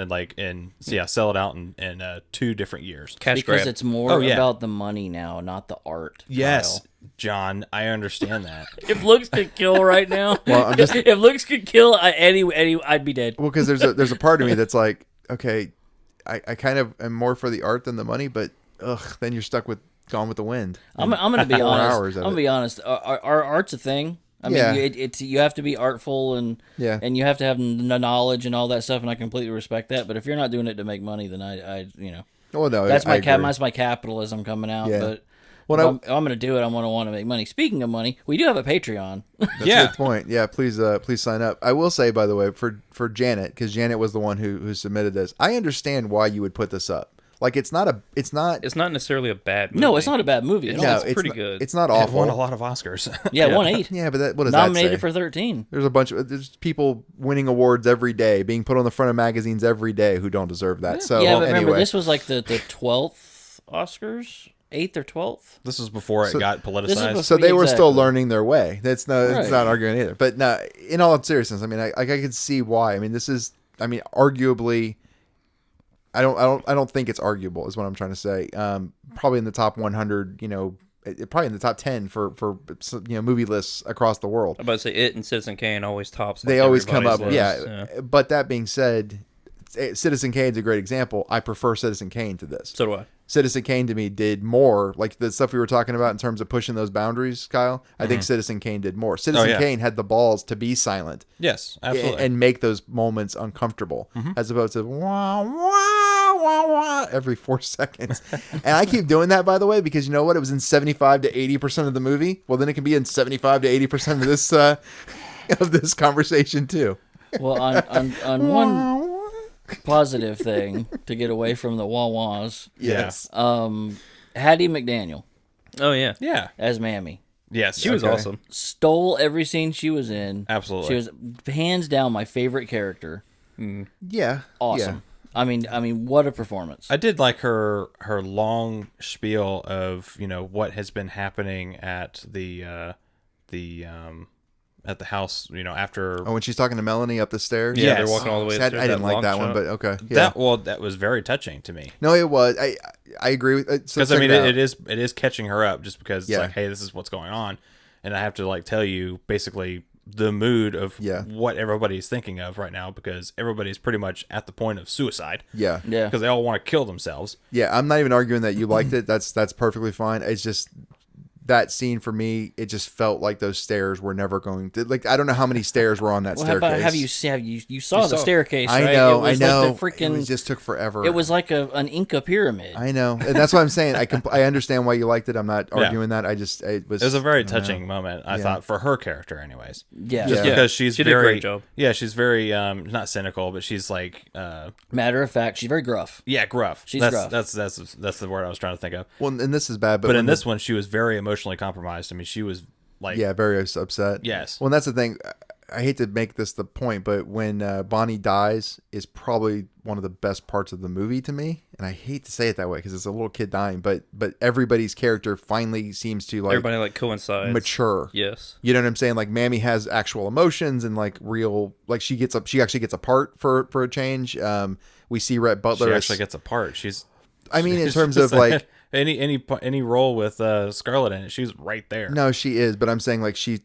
sell it out in 2 different years. Cash Because grab. it's more Oh, yeah. about the money now, not the art. Yes, Kyle. John, I understand that. If looks could kill right now, Well, I'm just- if looks could kill, I'd be dead. Well, because there's a part of me that's like, okay, I kind of am more for the art than the money, but then you're stuck with Gone with the Wind. I'm gonna be 4 honest. hours of I'm gonna it. be honest. Our art's a thing, I mean, Yeah. you have to be artful and Yeah. and you have to have the knowledge and all that stuff, and I completely respect that. But if you're not doing it to make money, then I Well, no, that's I my agree. that's my capitalism coming out. Yeah. But Well, if I'm going to do it, I'm going to want to make money. Speaking of money, we do have a Patreon. That's Yeah. a good point. Yeah, please sign up. I will say, by the way, for Janet, because Janet was the one who submitted this. I understand why you would put this up. Like, it's not It's not necessarily a bad movie. No, it's not a bad movie. No, No, it's pretty good. It's not It awful. won a lot of Oscars. yeah, it won 8. Yeah, but what does that say? Nominated for 13. There's a bunch of there's people winning awards every day, being put on the front of magazines every day who don't deserve that. So Yeah, but remember, anyway, this was like the 12th Oscars? 8th or 12th? This was before it got politicized. before- so they were still Exactly. learning their way. It's Right. not arguing either. But no, in all seriousness, I mean, I could see why. I mean, this is, I mean, arguably, I don't think it's arguable is what I'm trying to say. Probably in the top 100, probably in the top 10 for movie lists across the world. I'm about to say it and Citizen Kane always tops. They always come up, everybody's yeah. lists, But that being said, Citizen Kane's a great example. I prefer Citizen Kane to this. So do I. Citizen Kane to me did more, like the stuff we were talking about in terms of pushing those boundaries, Kyle. I think Citizen Kane did more. Citizen yeah. Kane had the balls to be silent Yes, absolutely. and make those moments uncomfortable, as opposed to wah, wah, wah, wah, every 4 seconds. And I keep doing that, by the way, because you know what? It was in 75 to 80% of the movie. Well, then it can be in 75 to 80% of this conversation too. Well, on one positive thing to get away from the wah-wahs, Yes. Hattie McDaniel Oh yeah, yeah. as Mammy Yes. she was Okay. awesome. stole every scene she was in. Absolutely. She was hands down my favorite character. Yeah. Awesome. I mean, what a performance. I did like her long spiel of what has been happening at the at the house after Oh, when she's talking to Melanie up the stairs. Yeah, they're Yes. walking all the way. I upstairs, didn't like long that shot. one, but okay. Yeah. that was very touching to me No, it was. I agree with it. So because I check mean it out. it is catching her up just because it's Yeah. like, hey, this is what's going on, and I have to like tell you basically the mood of Yeah. what everybody's thinking of right now because everybody's pretty much at the point of suicide Yeah. yeah. because they all want to kill themselves. Yeah, I'm not even arguing that you liked it. That's perfectly fine. It's just that scene for me, it just felt like those stairs were never going to, like, I don't know how many stairs were on that Well, how staircase. about you saw the staircase? I right? know, It was I know. Like the freaking, It just took forever. it was like an Inca pyramid. I know, and that's what I'm saying. I understand why you liked it. I'm not arguing that. It was. It was a very I don't know. touching moment, I thought, for her character, anyways. yeah. Just Yeah. because she's She did a very great job. Yeah, she's very not cynical, but she's like Matter of fact, she's very gruff. yeah, gruff. She's that's, gruff. That's the word I was trying to think of. Well, and this is bad, but But when in this one, she was very emotionally compromised. I mean, she was like, yeah, very upset. Yes. Well, and that's the thing. I hate to make this the point, but when Bonnie dies is probably one of the best parts of the movie to me. And I hate to say it that way because it's a little kid dying, but everybody's character finally seems to like Everybody like coincides. mature. Yes. You know what I'm saying? Like Mammy has actual emotions and like real, like she actually gets apart for a change. We see Rhett Butler. she as- actually gets a part. She's I mean, in she's terms just of like, any role with Scarlett in it, she's right there. no, she is, but I'm saying like she's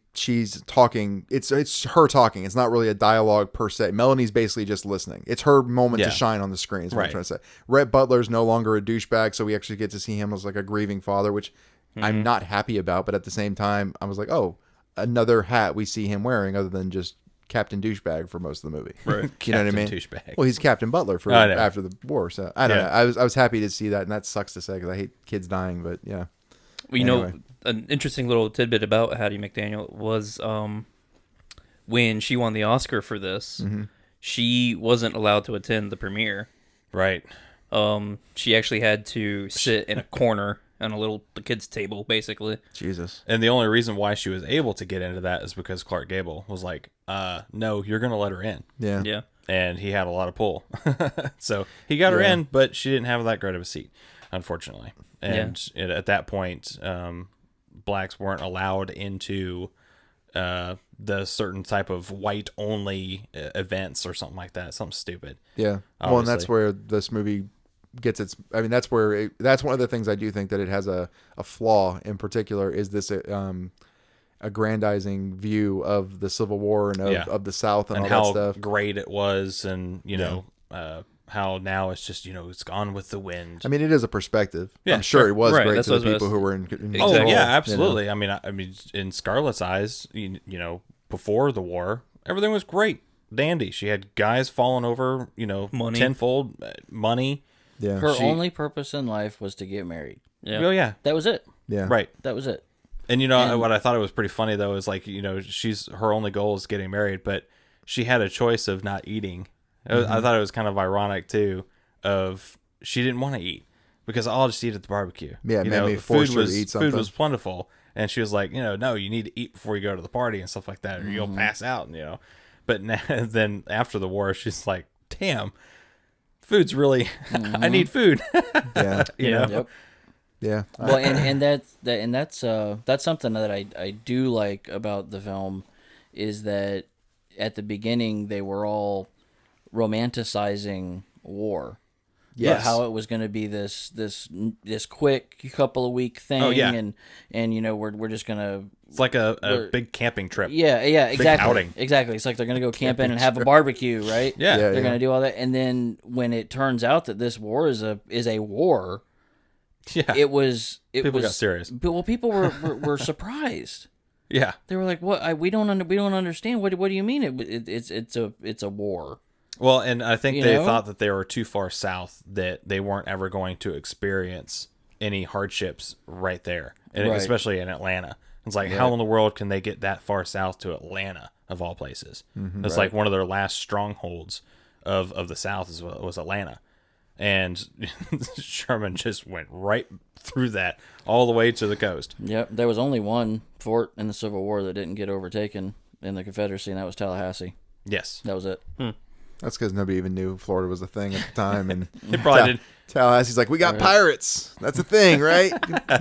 talking. It's her talking. It's not really a dialogue per se. Melanie's basically just listening. It's her moment Yeah. to shine on the screen. Is what I'm Right. trying to say. Rhett Butler's no longer a douchebag, so we actually get to see him as like a grieving father, which I'm not happy about. But at the same time, I was like, oh, another hat we see him wearing other than just Captain Douchebag for most of the movie. Right. You know what I mean? Captain Douchebag. Well, he's Captain Butler for I know. after the war, so I don't Yeah. know. I was happy to see that, and that sucks to say because I hate kids dying, but yeah. Well, Anyway. an interesting little tidbit about Hattie McDaniel was when she won the Oscar for this, she wasn't allowed to attend the premiere. Right. She actually had to sit in a corner on the kids' table, basically. Jesus. And the only reason why she was able to get into that is because Clark Gable was like, no, you're going to let her in. Yeah. Yeah. And he had a lot of pull. So he got her Yeah. in, but she didn't have that great of a seat, unfortunately. And at that point, blacks weren't allowed into the certain type of white-only events or something like that. Something stupid. Yeah. Well, and that's Obviously. where this movie gets its. I mean, that's where that's one of the things I do think that it has a flaw in particular is this aggrandizing view of the Civil War and of the South and all how that stuff. great it was, and you know how now it's just, it's gone with the wind. I mean, it is a perspective. Yeah, I'm sure it was Right, great that's to what the I was- people who were in Exactly. Oh control, yeah, you know? absolutely. I mean, in Scarlett's eyes, before the war, everything was great, dandy. She had guys falling over, Money. tenfold money. Yeah. Her only purpose in life was to get married. Yeah. Oh yeah, That was it. Yeah. right. That was it. And And- what I thought it was pretty funny though is like she's her only goal is getting married, but she had a choice of not eating. I thought it was kind of ironic too. Of she didn't want to eat because I'll just eat at the barbecue. Yeah, maybe forced her to eat something. Food was plentiful, and she was like, no, you need to eat before you go to the party and stuff like that, or you'll pass out. But then after the war, she's like, damn, food's really, I need food. Yeah. Yep. Yeah. Well, and that's something that I do like about the film is that at the beginning they were all romanticizing war. Yes. How it was going to be this quick couple of week thing. Oh, yeah. And we're just gonna. It's like a We're- big camping trip. Yeah, exactly. outing. Exactly. It's like they're gonna go camping and have a barbecue, right? Yeah. Yeah. They're gonna do all that, and then when it turns out that this war is a war, Yeah. it was People got serious. Well, people were surprised. Yeah. They were like, "What? We don't understand. What do you mean? It's a war." Well, and I think You they know? thought that they were too far south, that they weren't ever going to experience any hardships right there, and Right. especially in Atlanta. It's like, how in the world can they get that far south to Atlanta, of all places? It's like one of their last strongholds of the South was Atlanta. And Sherman just went right through that all the way to the coast. Yep. There was only one fort in the Civil War that didn't get overtaken in the Confederacy, and that was Tallahassee. Yes. That was it. That's because nobody even knew Florida was a thing at the time, and It probably did. Tallahassee's like, we got pirates. That's a thing, right?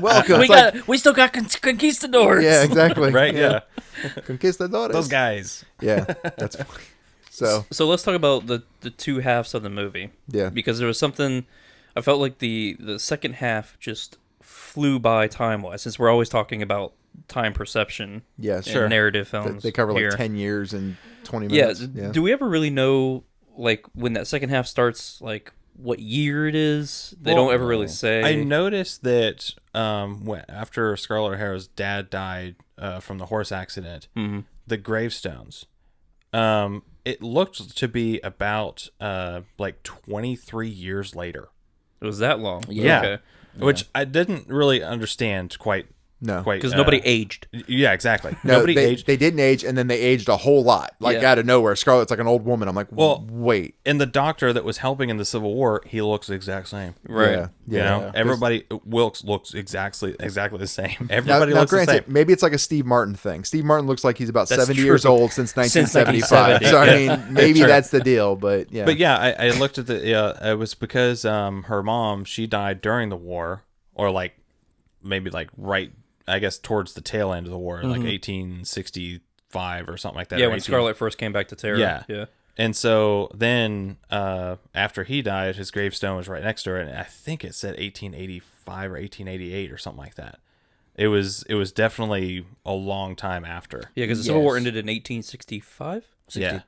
Welcome. It's like, We still got conquistadors. yeah, exactly. Right? Yeah. Conquistadores. Those guys. Yeah, that's funny. So let's talk about the two halves of the movie. Yeah. Because there was something I felt like the second half just flew by time wise, since we're always talking about time perception yeah, in sure. narrative films. They cover here. like 10 years and 20 Yeah. minutes. Yeah. Do we ever really know like when that second half starts, like what year it is? They Well, don't ever really say. I noticed that after Scarlett O'Hara's dad died from the horse accident, the gravestones, it looked to be about like 23 years later. It was that long. Yeah. Okay. Which I didn't really understand quite. No. Because nobody aged. Yeah, exactly. No, Nobody they, aged. they didn't age, and then they aged a whole lot, like Yeah. out of nowhere. Scarlett's like an old woman. I'm like, Well, wait. And the doctor that was helping in the Civil War, he looks the exact same. Right. Yeah. You Yeah. know, everybody Wilkes looks exactly the same. Everybody Now, looks the granted, same. maybe it's like a Steve Martin thing. Steve Martin looks like he's about That's 70 true. years old since 1975. 1970, So, I yeah. mean, maybe True. that's the deal, but yeah. But yeah, I looked at it was because her mom, she died during the war, or like maybe like right, I guess towards the tail end of the war, like 1865 or something like that. Yeah, or when 18 Scarlett first came back to Terra. Yeah. Yeah. And so then after he died, his gravestone was right next to her, and I think it said 1885 or 1888 or something like that. It was definitely a long time after. Yeah, because the Civil War Yes. ended in 1865? Yeah.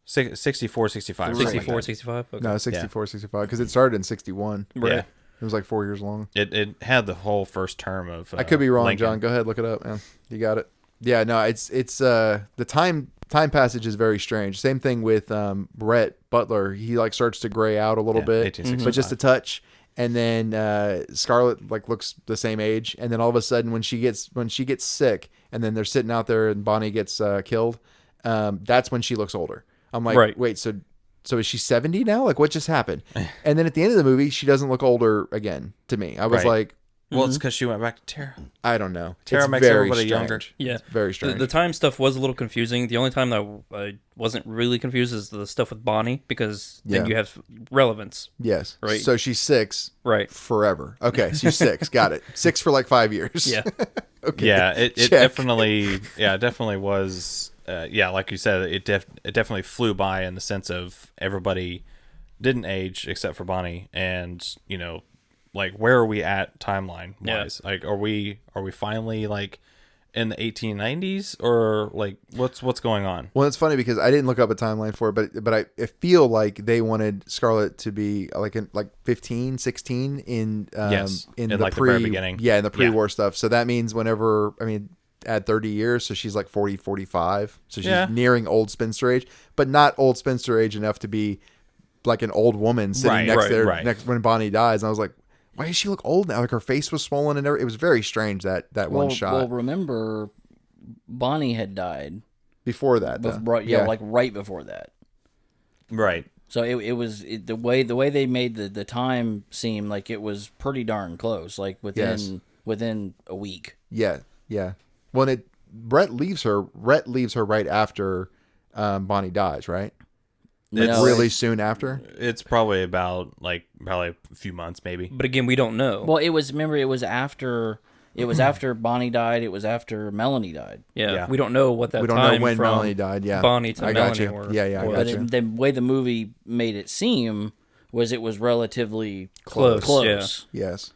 64, 65. something like 64, that. 65? Okay. no, 64, 65, because it started in 61. Right. Yeah. It was like 4 years long. It had the whole first term of I could be wrong, Lincoln. John. Go ahead, look it up, man. You got it. Yeah, no, it's the time passage is very strange. Same thing with Rhett Butler. He like starts to gray out a little Yeah, bit, 1865. but just a touch. And then Scarlett like looks the same age. And then all of a sudden, when she gets sick, and then they're sitting out there, and Bonnie gets killed, that's when she looks older. I'm like, Right. wait, so is she 70 now? Like, what just happened? And then at the end of the movie, she doesn't look older again to me. I was Right. like, Well, it's because she went back to Terra. I don't know. Tara It's makes very everybody strange. younger. Yeah. It's very strange. The time stuff was a little confusing. The only time that I wasn't really confused is the stuff with Bonnie, because then Yeah. you have relevance. Yes. Right. So she's 6 Right. forever. Okay, so you're 6. Got it. 6 for like 5 years. Yeah. Okay. Yeah, it Check. definitely was. Like you said, it definitely flew by in the sense of everybody didn't age except for Bonnie, and like where are we at timeline wise? Yeah. Like, are we finally like in the 1890s, or like what's going on? Well, it's funny because I didn't look up a timeline for it, but I feel like they wanted Scarlet to be like 15, 16 in Yes, in in the like the very beginning. Yeah, in the pre-war stuff. So that means whenever, I mean, add 30 years, so she's like 40, 45. So she's nearing old spinster age, but not old spinster age enough to be like an old woman sitting next when Bonnie dies. And I was like, why does she look old now? Like her face was swollen and everything. It was very strange that one shot. Well, remember, Bonnie had died before that. like right before that. Right. So it was the way they made the time seem like it was pretty darn close, like within a week. Yeah. When Rhett leaves her right after Bonnie dies, right? No, really soon after. It's probably about probably a few months, maybe. But again, we don't know. Well, it was after Bonnie died. It was after Melanie died. Yeah. We don't know what that. We don't time know when from Melanie died. Yeah, Bonnie to I Melanie got you. were. Yeah, I got you. The way the movie made it seem was it was relatively Close. Yes,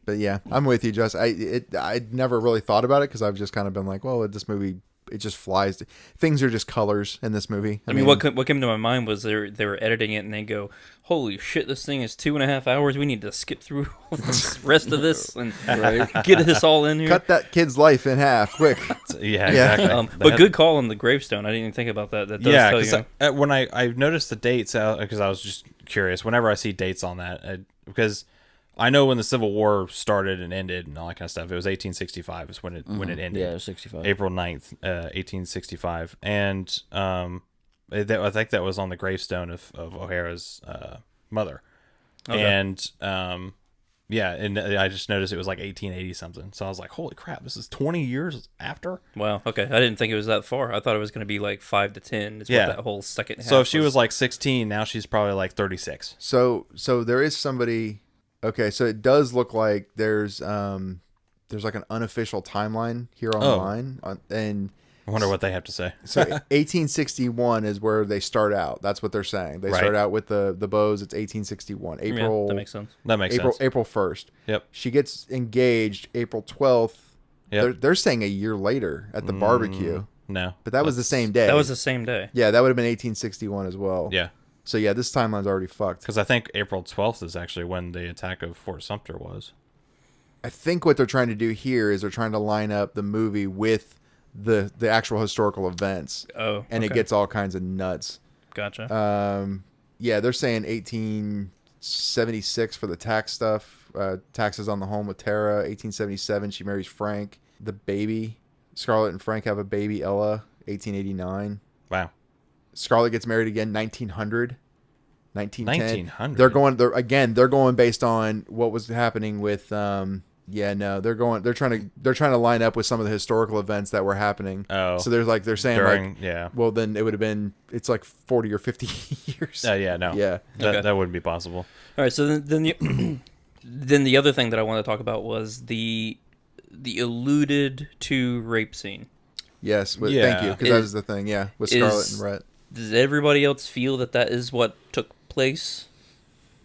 but yeah, I'm with you, Jess. I'd never really thought about it because I've just kind of been like, well, this movie, it just flies. Things are just colors in this movie. I mean, what came to my mind was they were editing it and they go, "Holy shit, this thing is 2.5 hours. We need to skip through all the rest of this and get this all in here." Cut that kid's life in half, quick. Yeah, exactly. But good call on the gravestone. I didn't even think about that. That does tell you. When I noticed the dates, because I was just curious. Whenever I see dates on that, because I know when the Civil War started and ended and all that kind of stuff. It was 1865 is when it ended. Yeah, it was 65. April 9th, 1865. And I think that was on the gravestone of O'Hara's mother. Okay. And and I just noticed it was like 1880 something. So I was like, holy crap, this is 20 years after? Wow, okay. I didn't think it was that far. I thought it was going to be like 5 to 10. Is what that whole second half So if she was like 16, now she's probably like 36. So there is somebody. Okay, so it does look like there's like an unofficial timeline here online, and I wonder what they have to say. So 1861 is where they start out. That's what they're saying. They start out with the bows. It's 1861. April. That makes sense. April 1st. Yep. She gets engaged April 12th. Yep. They're saying a year later at the barbecue. No, but that was the same day. That was the same day. Yeah, that would have been 1861 as well. Yeah. So yeah, this timeline's already fucked. Because I think April 12th is actually when the attack of Fort Sumter was. I think what they're trying to do here is they're trying to line up the movie with the actual historical events. Oh, and it gets all kinds of nuts. Gotcha. Yeah, they're saying 1876 for the tax stuff. Taxes on the home with Tara. 1877, she marries Frank. The baby, Scarlett and Frank have a baby, Ella. 1889. Wow. Scarlett gets married again, 1900. 1910. 1900. They're going based on what was happening with they're trying to line up with some of the historical events that were happening. Oh. So they're saying well, then it would have been, it's like 40 or 50 years. Yeah, no. Yeah. That wouldn't be possible. All right, so then the other thing that I wanted to talk about was the alluded to rape scene. Yes, thank you, because that was the thing, with Scarlett and Rhett. Does everybody else feel that is what took place?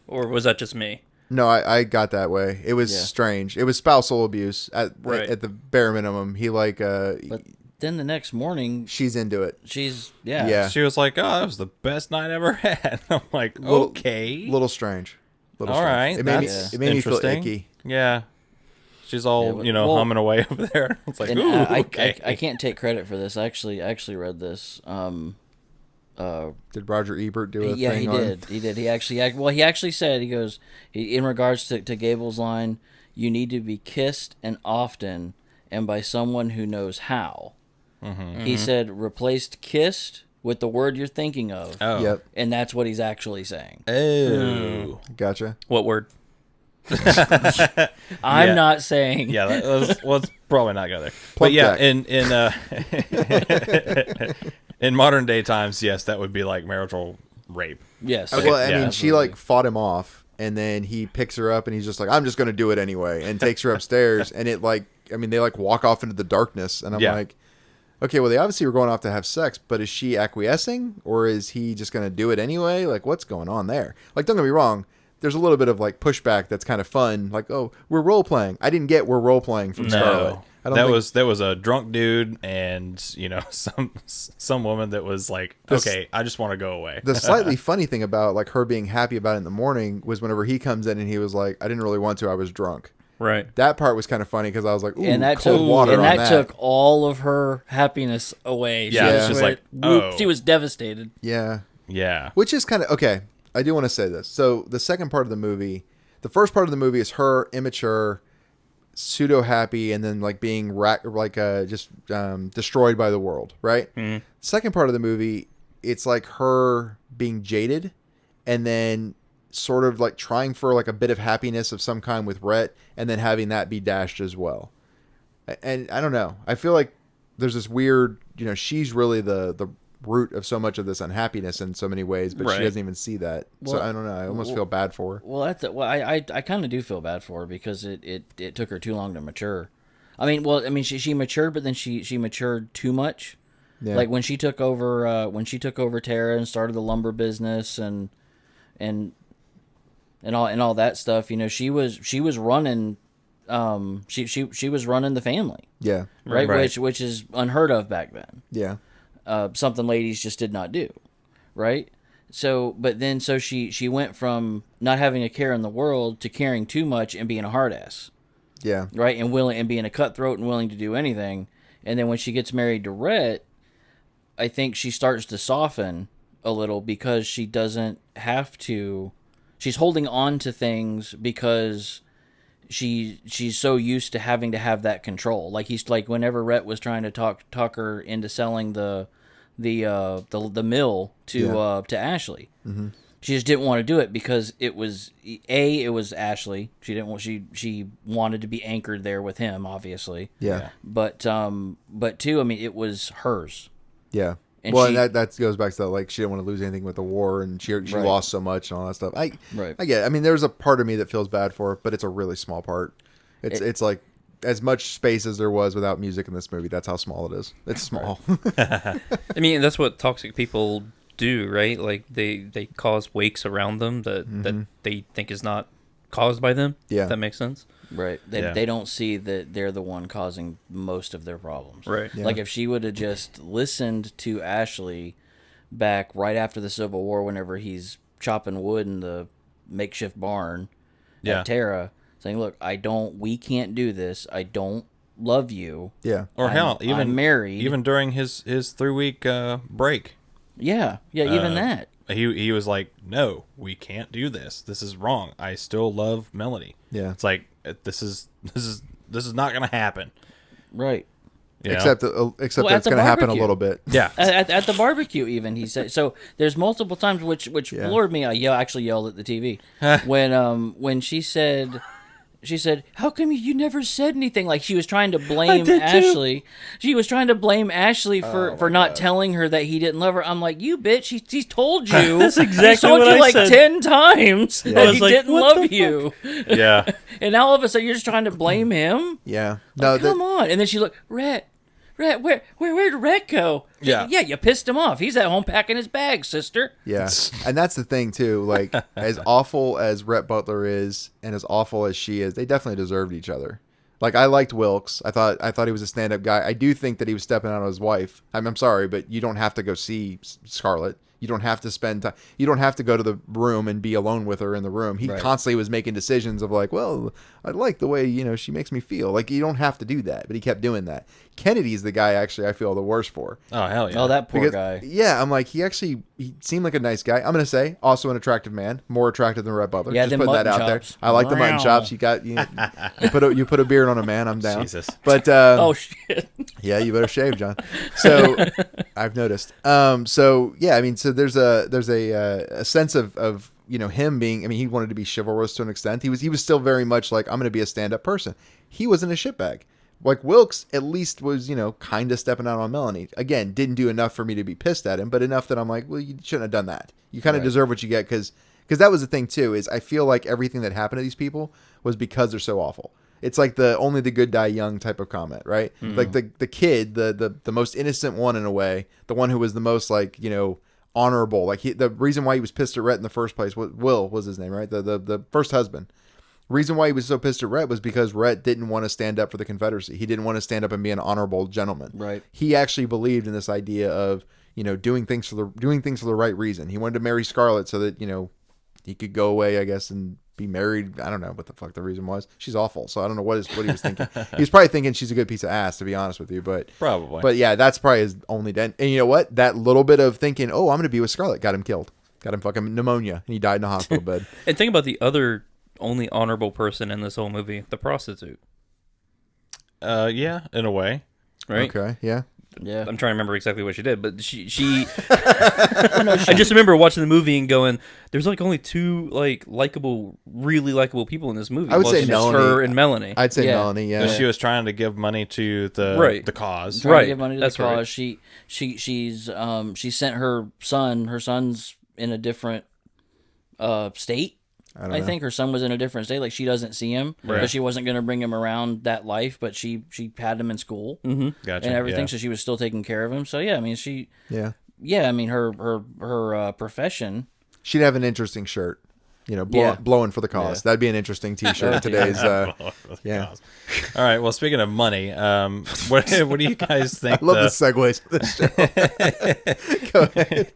Or was that just me? No, I got that way. It was strange. It was spousal abuse at the bare minimum. He But then the next morning, she's into it. She's She was like, "Oh, that was the best night I ever had." I'm like, okay, little strange. All right, it made me feel icky. Yeah, she's all humming away over there. It's like, ooh, okay. I can't take credit for this. I actually read this. Did Roger Ebert do a thing? Yeah, he did. He did. He actually said, he goes, in regards to Gable's line, "You need to be kissed and often, and by someone who knows how." Mm-hmm. He said, replaced kissed with the word you're thinking of. Oh. Yep. And that's what he's actually saying. Oh. Gotcha. What word? I'm not saying. Yeah, let's probably not go there. But yeah, in modern day times, yes, that would be like marital rape. Yes. Okay. Well, I mean, she fought him off, and then he picks her up, and he's just like, "I'm just going to do it anyway," and takes her upstairs, and they walk off into the darkness, and I'm like, okay, well, they obviously were going off to have sex, but is she acquiescing, or is he just going to do it anyway? Like, what's going on there? Like, don't get me wrong, there's a little bit of like pushback that's kind of fun. Like, oh, we're role playing. I didn't get we're role playing from Scarlet. I don't think... that was a drunk dude and some woman that was like, okay, I just want to go away. The slightly funny thing about like her being happy about it in the morning was whenever he comes in and he was like, I didn't really want to. I was drunk. Right. That part was kind of funny because I was like, ooh, and that cold took, water and on that took all of her happiness away. Yeah, it's just like, she was devastated. Yeah. Yeah. Which is kind of, okay, I do want to say this. So the second part of the movie, the first part of the movie is her immature, pseudo happy, and then like being destroyed by the world, right? Mm-hmm. Second part of the movie, it's like her being jaded and then sort of like trying for like a bit of happiness of some kind with Rhett and then having that be dashed as well. And I don't know. I feel like there's this weird, she's really the root of so much of this unhappiness in so many ways, but she doesn't even see that. So I don't know. I almost feel bad for her. Well, I kind of do feel bad for her because it took her too long to mature. She matured, but then she matured too much. Yeah. Like when she took over Tara and started the lumber business and all that stuff, she was running she was running the family. Yeah. Right. Which is unheard of back then. Yeah. Something ladies just did not do, right? So she went from not having a care in the world to caring too much and being a hard ass. Yeah. Right? And being a cutthroat and willing to do anything. And then when she gets married to Rhett, I think she starts to soften a little because she doesn't have to. She's holding on to things because she's so used to having to have that control. Like whenever Rhett was trying to talk her into selling the mill to Ashley. Mm-hmm. She just didn't want to do it because it was Ashley. She wanted to be anchored there with him, obviously. Yeah. But two, it was hers. Yeah. And that goes back to that, like, she didn't want to lose anything with the war, and she lost so much and all that stuff. I get it. There's a part of me that feels bad for her, but it's a really small part. It's like as much space as there was without music in this movie. That's how small it is. It's small. That's what toxic people do, right? Like they cause wakes around them that they think is not caused by them. Yeah, if that makes sense. Right. They don't see that they're the one causing most of their problems. Right. Yeah. Like if she would have just listened to Ashley back right after the Civil War, whenever he's chopping wood in the makeshift barn at Tara, saying, "Look, we can't do this. I don't love you." Yeah. Or I'm married. Even during his 3-week break. Yeah. Yeah. Even that. He was like, "No, we can't do this. This is wrong. I still love Melanie." Yeah. It's like this is not gonna happen. Right. Except that it's going to happen a little bit. Yeah. At the barbecue, even he said. So there's multiple times which floored me. I actually yelled at the TV when she said. She said, "How come you never said anything?" Like she was trying to blame Ashley. She was trying to blame Ashley for not telling her that he didn't love her. I'm like, you bitch, he's told you. That's exactly what I said. 10 times that he didn't love you. Yeah. And now all of a sudden you're just trying to blame him? Yeah. No, come on. And then she looked, Rhett, where'd Rhett go? Yeah. Yeah, you pissed him off. He's at home packing his bag, sister. Yeah. And that's the thing, too. Like, as awful as Rhett Butler is and as awful as she is, they definitely deserved each other. Like, I liked Wilkes. I thought he was a stand-up guy. I do think that he was stepping out on his wife. I'm sorry, but you don't have to go see Scarlett. You don't have to spend time. You don't have to go to the room and be alone with her in the room. He constantly was making decisions of like, well, I like the way, she makes me feel. Like, you don't have to do that. But he kept doing that. Kennedy's the guy actually I feel the worst for. Oh, hell yeah. Oh, that poor guy. Yeah, I'm like, he seemed like a nice guy. I'm going to say, also an attractive man. More attractive than Rhett Butler. Yeah, just putting that out chops. there. I like the mutton chops. You put a beard on a man, I'm down. Jesus. But, oh, shit. Yeah, you better shave, John. So, I've noticed. So there's a sense of him being, he wanted to be chivalrous to an extent. He was still very much like, I'm going to be a stand-up person. He wasn't a shitbag. Like Wilkes at least was, kind of stepping out on Melanie. Again, didn't do enough for me to be pissed at him, but enough that I'm like, well, you shouldn't have done that. You kind of deserve what you get because that was the thing too, is I feel like everything that happened to these people was because they're so awful. It's like the only the good die young type of comment, right? Mm-hmm. Like the kid, the most innocent one in a way, the one who was the most like, honorable. Like the reason why he was pissed at Rhett in the first place was Will was his name, right? The first husband. Reason why he was so pissed at Rhett was because Rhett didn't want to stand up for the Confederacy. He didn't want to stand up and be an honorable gentleman. Right. He actually believed in this idea of, doing things for the right reason. He wanted to marry Scarlett so that, he could go away, I guess, and be married. I don't know what the fuck the reason was. She's awful, so I don't know what he was thinking. He was probably thinking she's a good piece of ass, to be honest with you. But Probably. But yeah, that's probably his only dent. And you know what? That little bit of thinking, oh, I'm going to be with Scarlett, got him killed. Got him fucking pneumonia, and he died in a hospital bed. And think about the other only honorable person in this whole movie, the prostitute. Yeah, in a way. Right? Okay, yeah. Yeah. I'm trying to remember exactly what she did, but she I just remember watching the movie and going, there's like only two really likable people in this movie. I would say it's Melanie. her and Melanie. I'd say Yeah. Melanie, yeah. But she was trying to give money to the cause. Trying Right, to give money to that's the cause. right. She sent her son. Her son's in a different state. I think her son was in a different state. Like, she doesn't see him, but she wasn't going to bring him around that life. But she had him in school Gotcha. and everything, Yeah. so she was still taking care of him. So yeah, I mean, Yeah. I mean, her profession. She'd have an interesting shirt. Yeah. Blowing for the cause. That'd be an interesting T-shirt in today's. Yeah. All right. Well, speaking of money, what do you guys think? I love the segues of this show. Go ahead.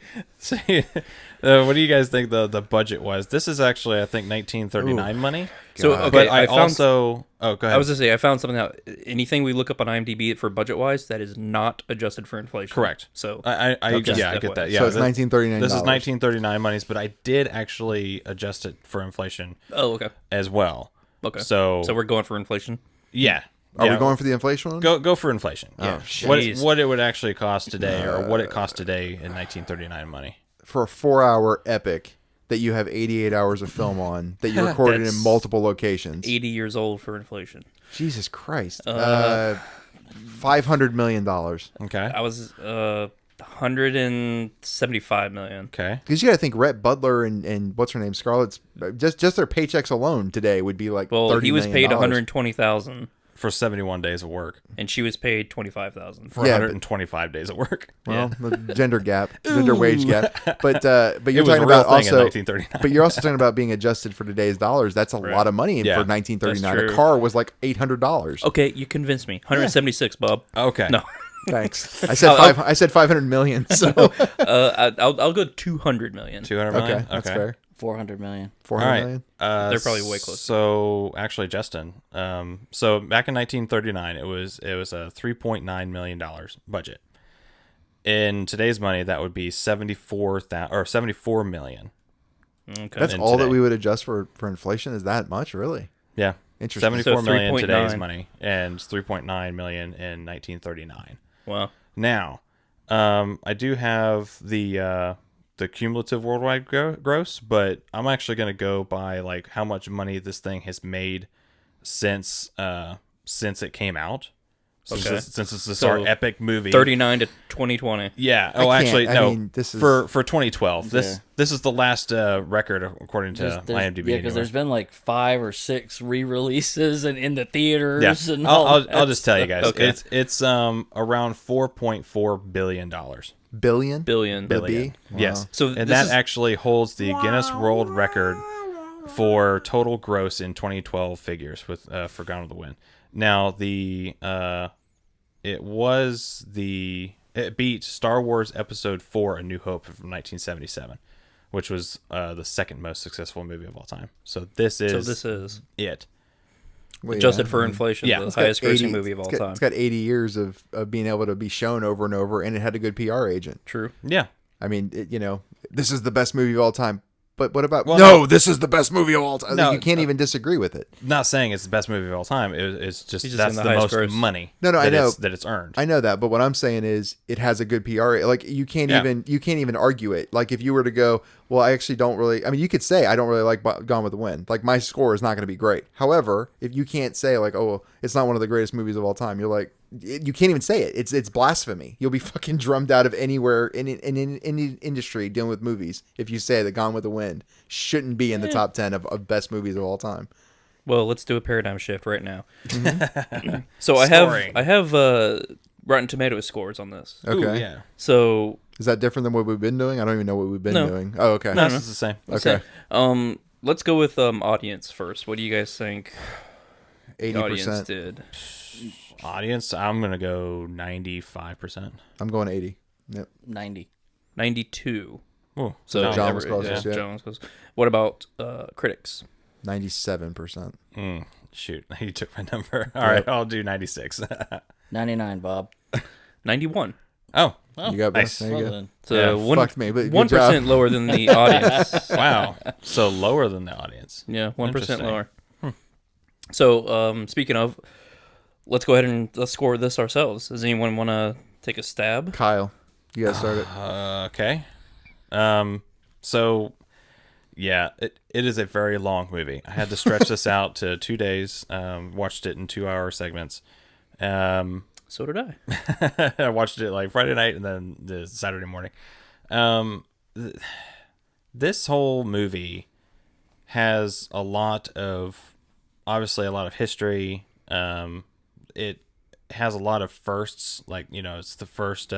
What do you guys think the budget was? This is actually, I think, 1939 money. So, okay, But I I found- also. Oh, go ahead. I was going to say, I found something out. Anything we look up on IMDb for budget-wise, that is not adjusted for inflation. Correct. So, I Just yeah, I FYI. get that. Yeah, So it's this- 1939. This is 1939 monies, but I did actually adjust it for inflation oh, okay. as well. Okay. So we're going for inflation? yeah. Are Yeah. we going for the inflation one? Go for inflation? Yeah. jeez. What it would actually cost today, or what it cost today in 1939 money? For a 4-hour epic that you have 88 hours of film on, that you recorded in That's multiple locations. 80 years old for inflation. Jesus Christ. $500 million. Okay. I was 175 million. Okay. Because you got to think Rhett Butler and what's her name, Scarlett's just their paychecks alone today would be like Well, $30 he was million. paid 120,000 For 71 days of work. and she was paid 25,000. For Yeah, 125 days of work. Well, the gender gap, gender wage gap, but you're It was talking a real about thing in also, 1939. but you're also talking about being adjusted for today's dollars. That's a lot of money Yeah, for 1939. that's A true. car was like $800. Okay, you convinced me. 176, Bob. Okay. No. Thanks. I said 500 million. So I'll go 200 million. 200 million? okay, that's fair. 400 million. 400 All right. million. They're probably way closer. So actually, Justin. So back in 1939, it was a $3.9 million budget. In today's money, that would be 74 million. Okay. That's in all that today. we would adjust for inflation. Is that much, really? Yeah. Interesting. 74 So million in today's 3.9. money, and 3.9 million in 1939. Wow. Now, I do have the cumulative worldwide gross, but I'm actually going to go by like how much money this thing has made since it came out. Okay. Since it's So, our epic movie. 39 to 2020. Yeah. I Oh, can't- actually, I no. mean, this is- for 2012. Yeah. This is the last record according to There's- IMDb. yeah, because anyway. there's been like 5 or 6 re-releases and in the theaters. Yeah. And all I'll that just tell you guys. Okay. It's around $4.4 billion. Billion? Billion. With a Billion. B? Yes. Wow. So and this that is- actually holds the Guinness World Record for total gross in 2012 figures with for Gone with the Wind. Now it beat Star Wars Episode 4: A New Hope from 1977, which was the second most successful movie of all time. So this is it. Well, adjusted yeah. for inflation, Yeah. the It's got highest 80 grossing movie of all it's got- time. It's got 80 years of being able to be shown over and over, and it had a good PR agent. True. Yeah. I mean, this is the best movie of all time. But what about... Well, no, this is the best movie of all time. No, You can't even disagree with it. Not saying it's the best movie of all time. It's just He's just that's in the the most highest gross. money. No, I know. that it's earned. I know that, but what I'm saying is it has a good PR. Like you can't Yeah. even argue it. Like if you were to go, well, I actually don't really. I mean, you could say I don't really like Gone with the Wind. Like my score is not going to be great. However, if you can't say like, oh, well, it's not one of the greatest movies of all time, you're like, you can't even say it. It's blasphemy. You'll be fucking drummed out of anywhere in any industry dealing with movies if you say that Gone with the Wind shouldn't be in the top 10 of best movies of all time. Well, let's do a paradigm shift right now. Mm-hmm. So Scoring. I have Rotten Tomatoes scores on this. Okay. Ooh, yeah. So Is that different than what we've been doing? I don't even know what we've been No. doing. Oh, okay. No, it's the same. Okay. Let's go with audience first. What do you guys think the audience 80%. did? Audience, I'm gonna go 95%. I'm going 80. Yep. 90. 92. Oh, So no. John was closest, yeah. John was close. What about critics? 97%. Shoot, you took my number. All right, I'll do 96. 99, Bob. 91. Oh, You got nice. There you Well go. then. So Yeah, fucked me, but good 1% job. lower than the audience. wow. So lower than the audience. Yeah, 1% Interesting. lower. So, speaking of, let's go ahead and let's score this ourselves. Does anyone want to take a stab? Kyle, you got to start it. Okay. So, yeah, it is a very long movie. I had to stretch this out to 2 days. Watched it in 2-hour segments. So did I. I watched it like Friday night and then the Saturday morning. This whole movie has obviously a lot of history. It has a lot of firsts, like, it's the first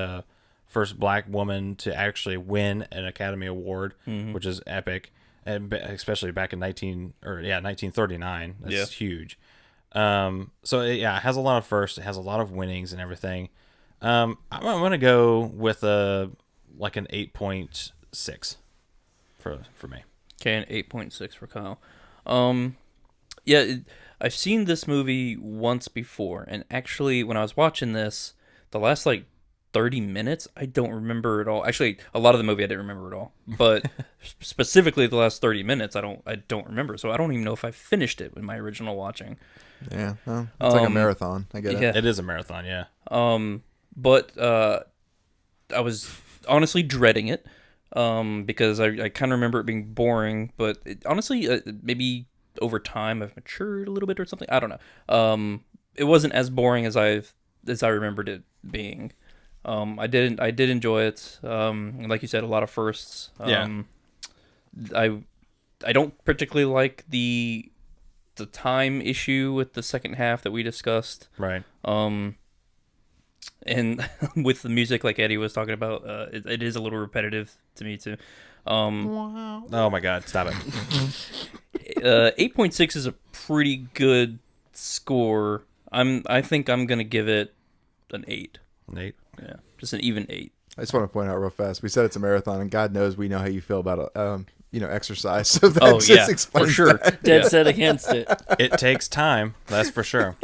black woman to actually win an Academy Award, which is epic, and especially back in 1939. That's huge. So it has a lot of firsts. It has a lot of winnings and everything. I'm gonna go with an 8.6 for me. Okay, an 8.6 for Kyle. I've seen this movie once before, and actually, when I was watching this, the last 30 minutes, I don't remember at all. Actually, a lot of the movie I didn't remember at all, but specifically the last 30 minutes, I don't remember. So I don't even know if I finished it with my original watching. Yeah, well, it's like a marathon. I get it. Yeah. It is a marathon, yeah. But I was honestly dreading it because I kind of remember it being boring. But honestly, maybe over time I've matured a little bit or something. I don't know. It wasn't as boring as I remembered it being. I did enjoy it. Like you said, a lot of firsts. I don't particularly like the time issue with the second half that we discussed. Right. And with the music, like Eddie was talking about, it is a little repetitive to me too. Oh my God! Stop it. 8.6 is a pretty good score. I think I'm gonna give it an 8. Nate. Yeah, just an even 8. I just want to point out real fast. We said it's a marathon, and God knows we know how you feel about exercise. So that just explains for sure. that. Dead set against it. It takes time. That's for sure.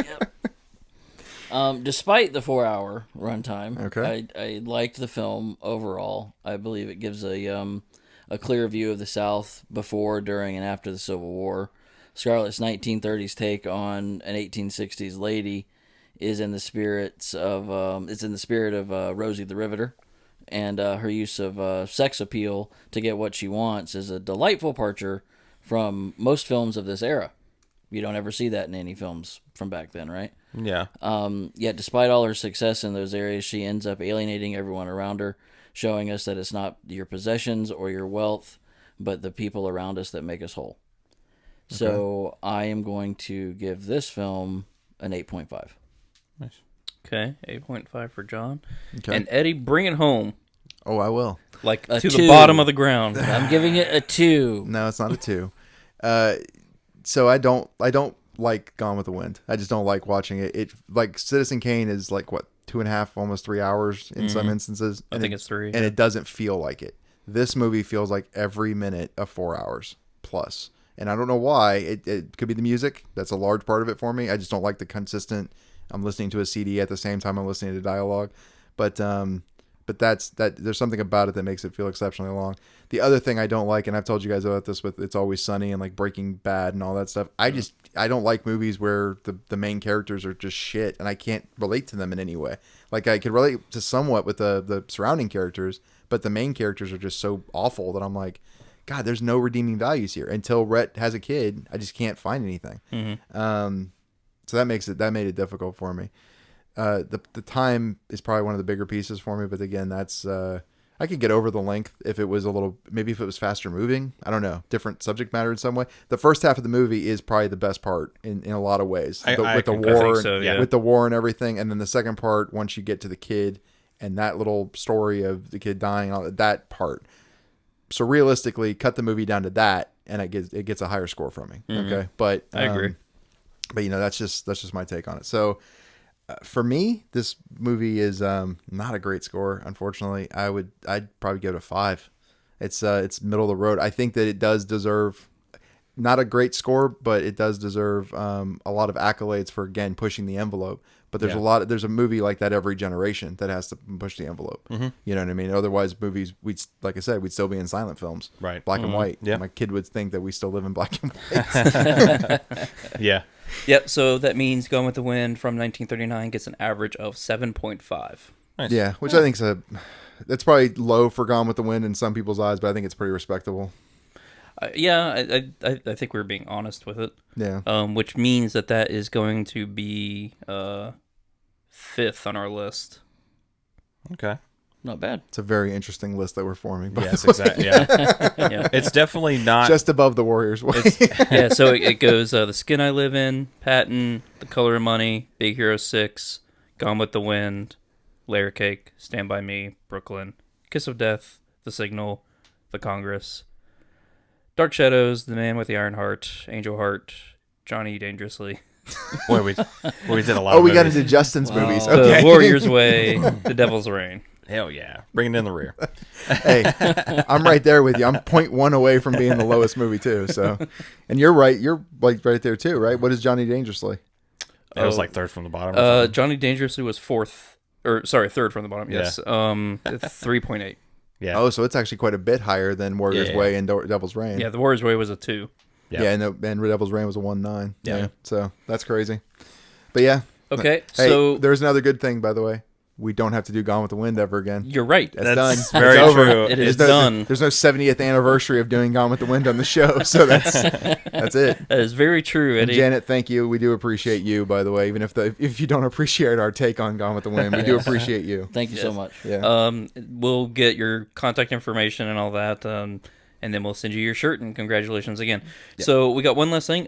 Despite the 4-hour runtime, Okay. I liked the film overall. I believe it gives a clear view of the South before, during, and after the Civil War. Scarlett's 1930s take on an 1860s lady is in the spirit of Rosie the Riveter, and her use of sex appeal to get what she wants is a delightful departure from most films of this era. You don't ever see that in any films from back then, right? Yeah. Yet despite all her success in those areas, she ends up alienating everyone around her, showing us that it's not your possessions or your wealth, but the people around us that make us whole. Okay. So I am going to give this film an 8.5. Nice. Okay, 8.5 for John. Okay. And Eddie, bring it home. Oh, I will. Like A to 2. the bottom of the ground. I'm giving it a 2. No, it's not a 2. So I don't like Gone with the Wind. I just don't like watching it. It like Citizen Kane is like what 2.5, almost 3 hours in some instances. I think it's 3. And it doesn't feel like it. This movie feels like every minute of 4 hours plus. And I don't know why. It could be the music. That's a large part of it for me. I just don't like the consistent. I'm listening to a CD at the same time I'm listening to dialogue. But that's there's something about it that makes it feel exceptionally long. The other thing I don't like, and I've told you guys about this with It's Always Sunny and like Breaking Bad and all that stuff. I don't like movies where the main characters are just shit and I can't relate to them in any way. Like I could relate to somewhat with the surrounding characters, but the main characters are just so awful that I'm like, God, there's no redeeming values here. Until Rhett has a kid, I just can't find anything. Mm-hmm. So that made it difficult for me. The time is probably one of the bigger pieces for me, but again, that's I could get over the length if it was maybe if it was faster moving. I don't know, different subject matter in some way. The first half of the movie is probably the best part in a lot of ways, with the war, with the war and everything. And then the second part, once you get to the kid and that little story of the kid dying, all that part. So realistically, cut the movie down to that, and it gets a higher score from me. Okay, but I agree. But that's just my take on it. So for me, this movie is not a great score. Unfortunately, I'd probably give it a 5. It's middle of the road. I think that it does deserve not a great score, but it does deserve a lot of accolades for, again, pushing the envelope. But there's a movie like that every generation that has to push the envelope. You know what I mean? Otherwise, movies, like I said, we'd still be in silent films, right? Black and white. Yeah, my kid would think that we still live in black and white. Yeah. Yep. So that means Gone with the Wind from 1939 gets an average of 7.5. Nice. Yeah, which I think's that's probably low for Gone with the Wind in some people's eyes, but I think it's pretty respectable. Yeah, I think we're being honest with it. Yeah. Which means that is going to be 5th on our list. Okay. Not bad. It's a very interesting list that we're forming. Yes, exactly. Yeah. Yeah. It's definitely not Just above the Warriors Way. Yeah, so it goes The Skin I Live In, Patton, The Color of Money, Big Hero 6, Gone with the Wind, Layer Cake, Stand By Me, Brooklyn, Kiss of Death, The Signal, The Congress, Dark Shadows, The Man with the Iron Heart, Angel Heart, Johnny Dangerously, where we did a lot. Oh, of we got movies. into Justin's movies. The Okay. Warrior's Way, The Devil's Reign. Hell yeah, bring it in the rear. Hey, I'm right there with you. I'm 0.1 away from being the lowest movie too. So, and you're right. You're like right there too, right? What is Johnny Dangerously? It was like third from the bottom. Or something. Johnny Dangerously was third from the bottom. Yes, 3.8. Yeah. Oh, so it's actually quite a bit higher than Warrior's Yeah. Way and Devil's Reign. Yeah, The Warrior's Way was a 2. Yeah. Yeah, and Devil's Reign was a 1.9. Yeah. So that's crazy. But yeah. Okay, Hey, so there's another good thing, by the way. We don't have to do Gone with the Wind ever again. you're right. That's done. very It's over. true. It is There's no, done. There's no 70th anniversary of doing Gone with the Wind on the show, so that's it. That is very true, And Eddie. Janet, thank you. We do appreciate you, by the way. Even if you don't appreciate our take on Gone with the Wind, we do appreciate you. Thank you so much. Yeah. We'll get your contact information and all that, and then we'll send you your shirt. And congratulations again. Yeah. So we got one last thing.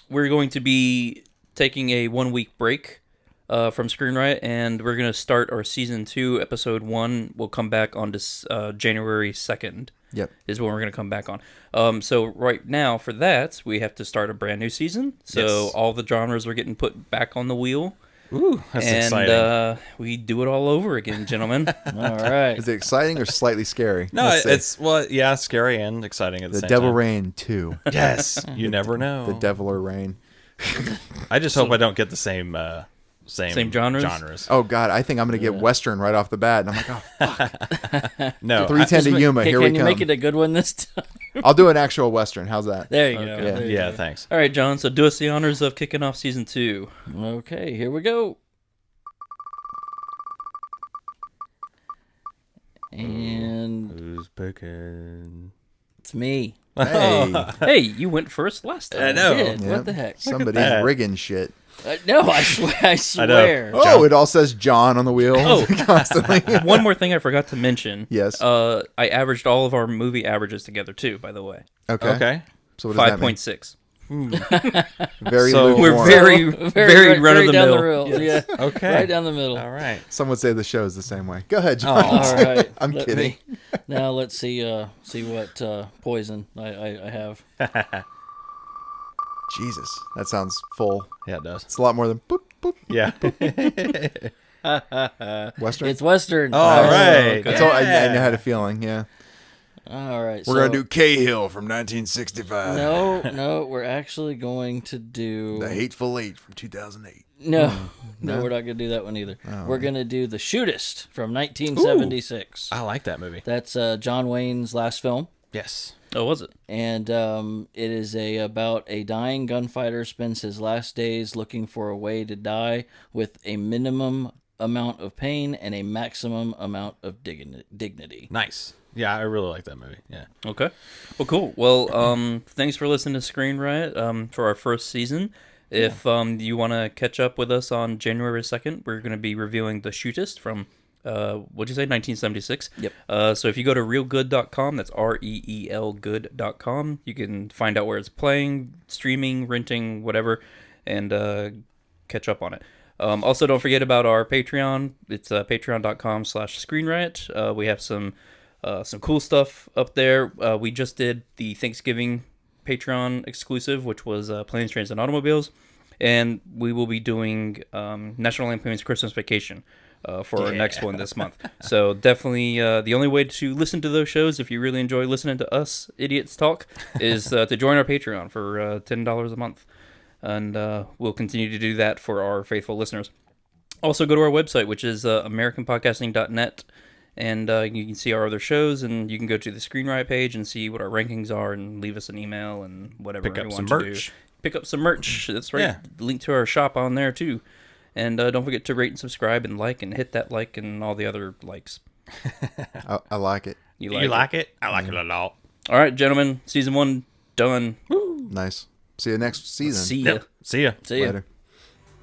We're going to be taking a 1-week break from Screen Riot, and we're going to start our season 2, episode 1. We'll come back on to January 2nd. Yep. Is when we're going to come back on. So right now, for that, we have to start a brand new season. So all the genres are getting put back on the wheel. Ooh, that's exciting. And we do it all over again, gentlemen. All right. Is it exciting or slightly scary? No, Let's see. it's scary and exciting at the The same Devil time. Rain 2. Yes, you never know. The Deviler Rain. I just hope I don't get the same genres. Oh God, I think I'm gonna get Western right off the bat, and I'm like, oh fuck. No, 310 to Yuma. Here we Can you come. make it a good one this time? I'll do an actual Western. How's that? There you go. Okay. There you yeah, go. thanks. All right, John. So do us the honors of kicking off season 2. Okay, here we go. And Who's picking? it's me. Hey, Hey, you went first last time. I know. Did. Yep. What the heck? somebody's that. rigging shit. No, I swear. Oh, it all says John on the wheel Oh. constantly. One more thing I forgot to mention. Yes. I averaged all of our movie averages together too. By the way, Okay. So what does that mean? 5.6. Very So- lukewarm. We're very run of the down mill. the middle. Yeah. Okay. Right down the middle. All right. Some would say the show's the same way. Go ahead, John. All right. I'm Let kidding. me- now let's see what poison I have. Jesus, that sounds full. Yeah, it does. It's a lot more than boop boop. Yeah. Western. It's Western. All right. okay. That's all I had a feeling. Yeah. All right. We're gonna do Cahill from 1965. No, we're actually going to do The Hateful Eight from 2008. No, we're not gonna do that one either. We're gonna do The Shootist from 1976. I like that movie. That's John Wayne's last film, Yes. Oh, was it? and it is about a dying gunfighter spends his last days looking for a way to die with a minimum amount of pain and a maximum amount of dignity. Nice. Yeah, I really like that movie. Yeah. Okay. Well, cool. Well, thanks for listening to Screen Riot for our first season. If you want to catch up with us on January 2nd, we're going to be reviewing The Shootist from, what'd you say, 1976? Yep. So if you go to reelgood.com, that's REEL good.com, you can find out where it's playing, streaming, renting, whatever, and catch up on it. Also, don't forget about our Patreon. It's patreon.com/ScreenRiot. We have some cool stuff up there. We just did the Thanksgiving Patreon exclusive, which was Planes, Trains, and Automobiles. And we will be doing National Lampoon's Christmas Vacation for our next one this month. So definitely the only way to listen to those shows, if you really enjoy listening to us idiots talk, is to join our Patreon for $10 a month. And we'll continue to do that for our faithful listeners. Also, go to our website, which is americanpodcasting.net, and you can see our other shows, and you can go to the Screen Riot page and see what our rankings are, and leave us an email and whatever Pick up you some want to merch. do. Pick up some merch. That's right. Yeah. Link to our shop on there, too. And don't forget to rate and subscribe and like and hit that like and all the other likes. I like it. You like it? I like it a lot. All right, gentlemen. Season 1 done. Nice. See you next season. See ya. Yep. See ya. See ya. Later.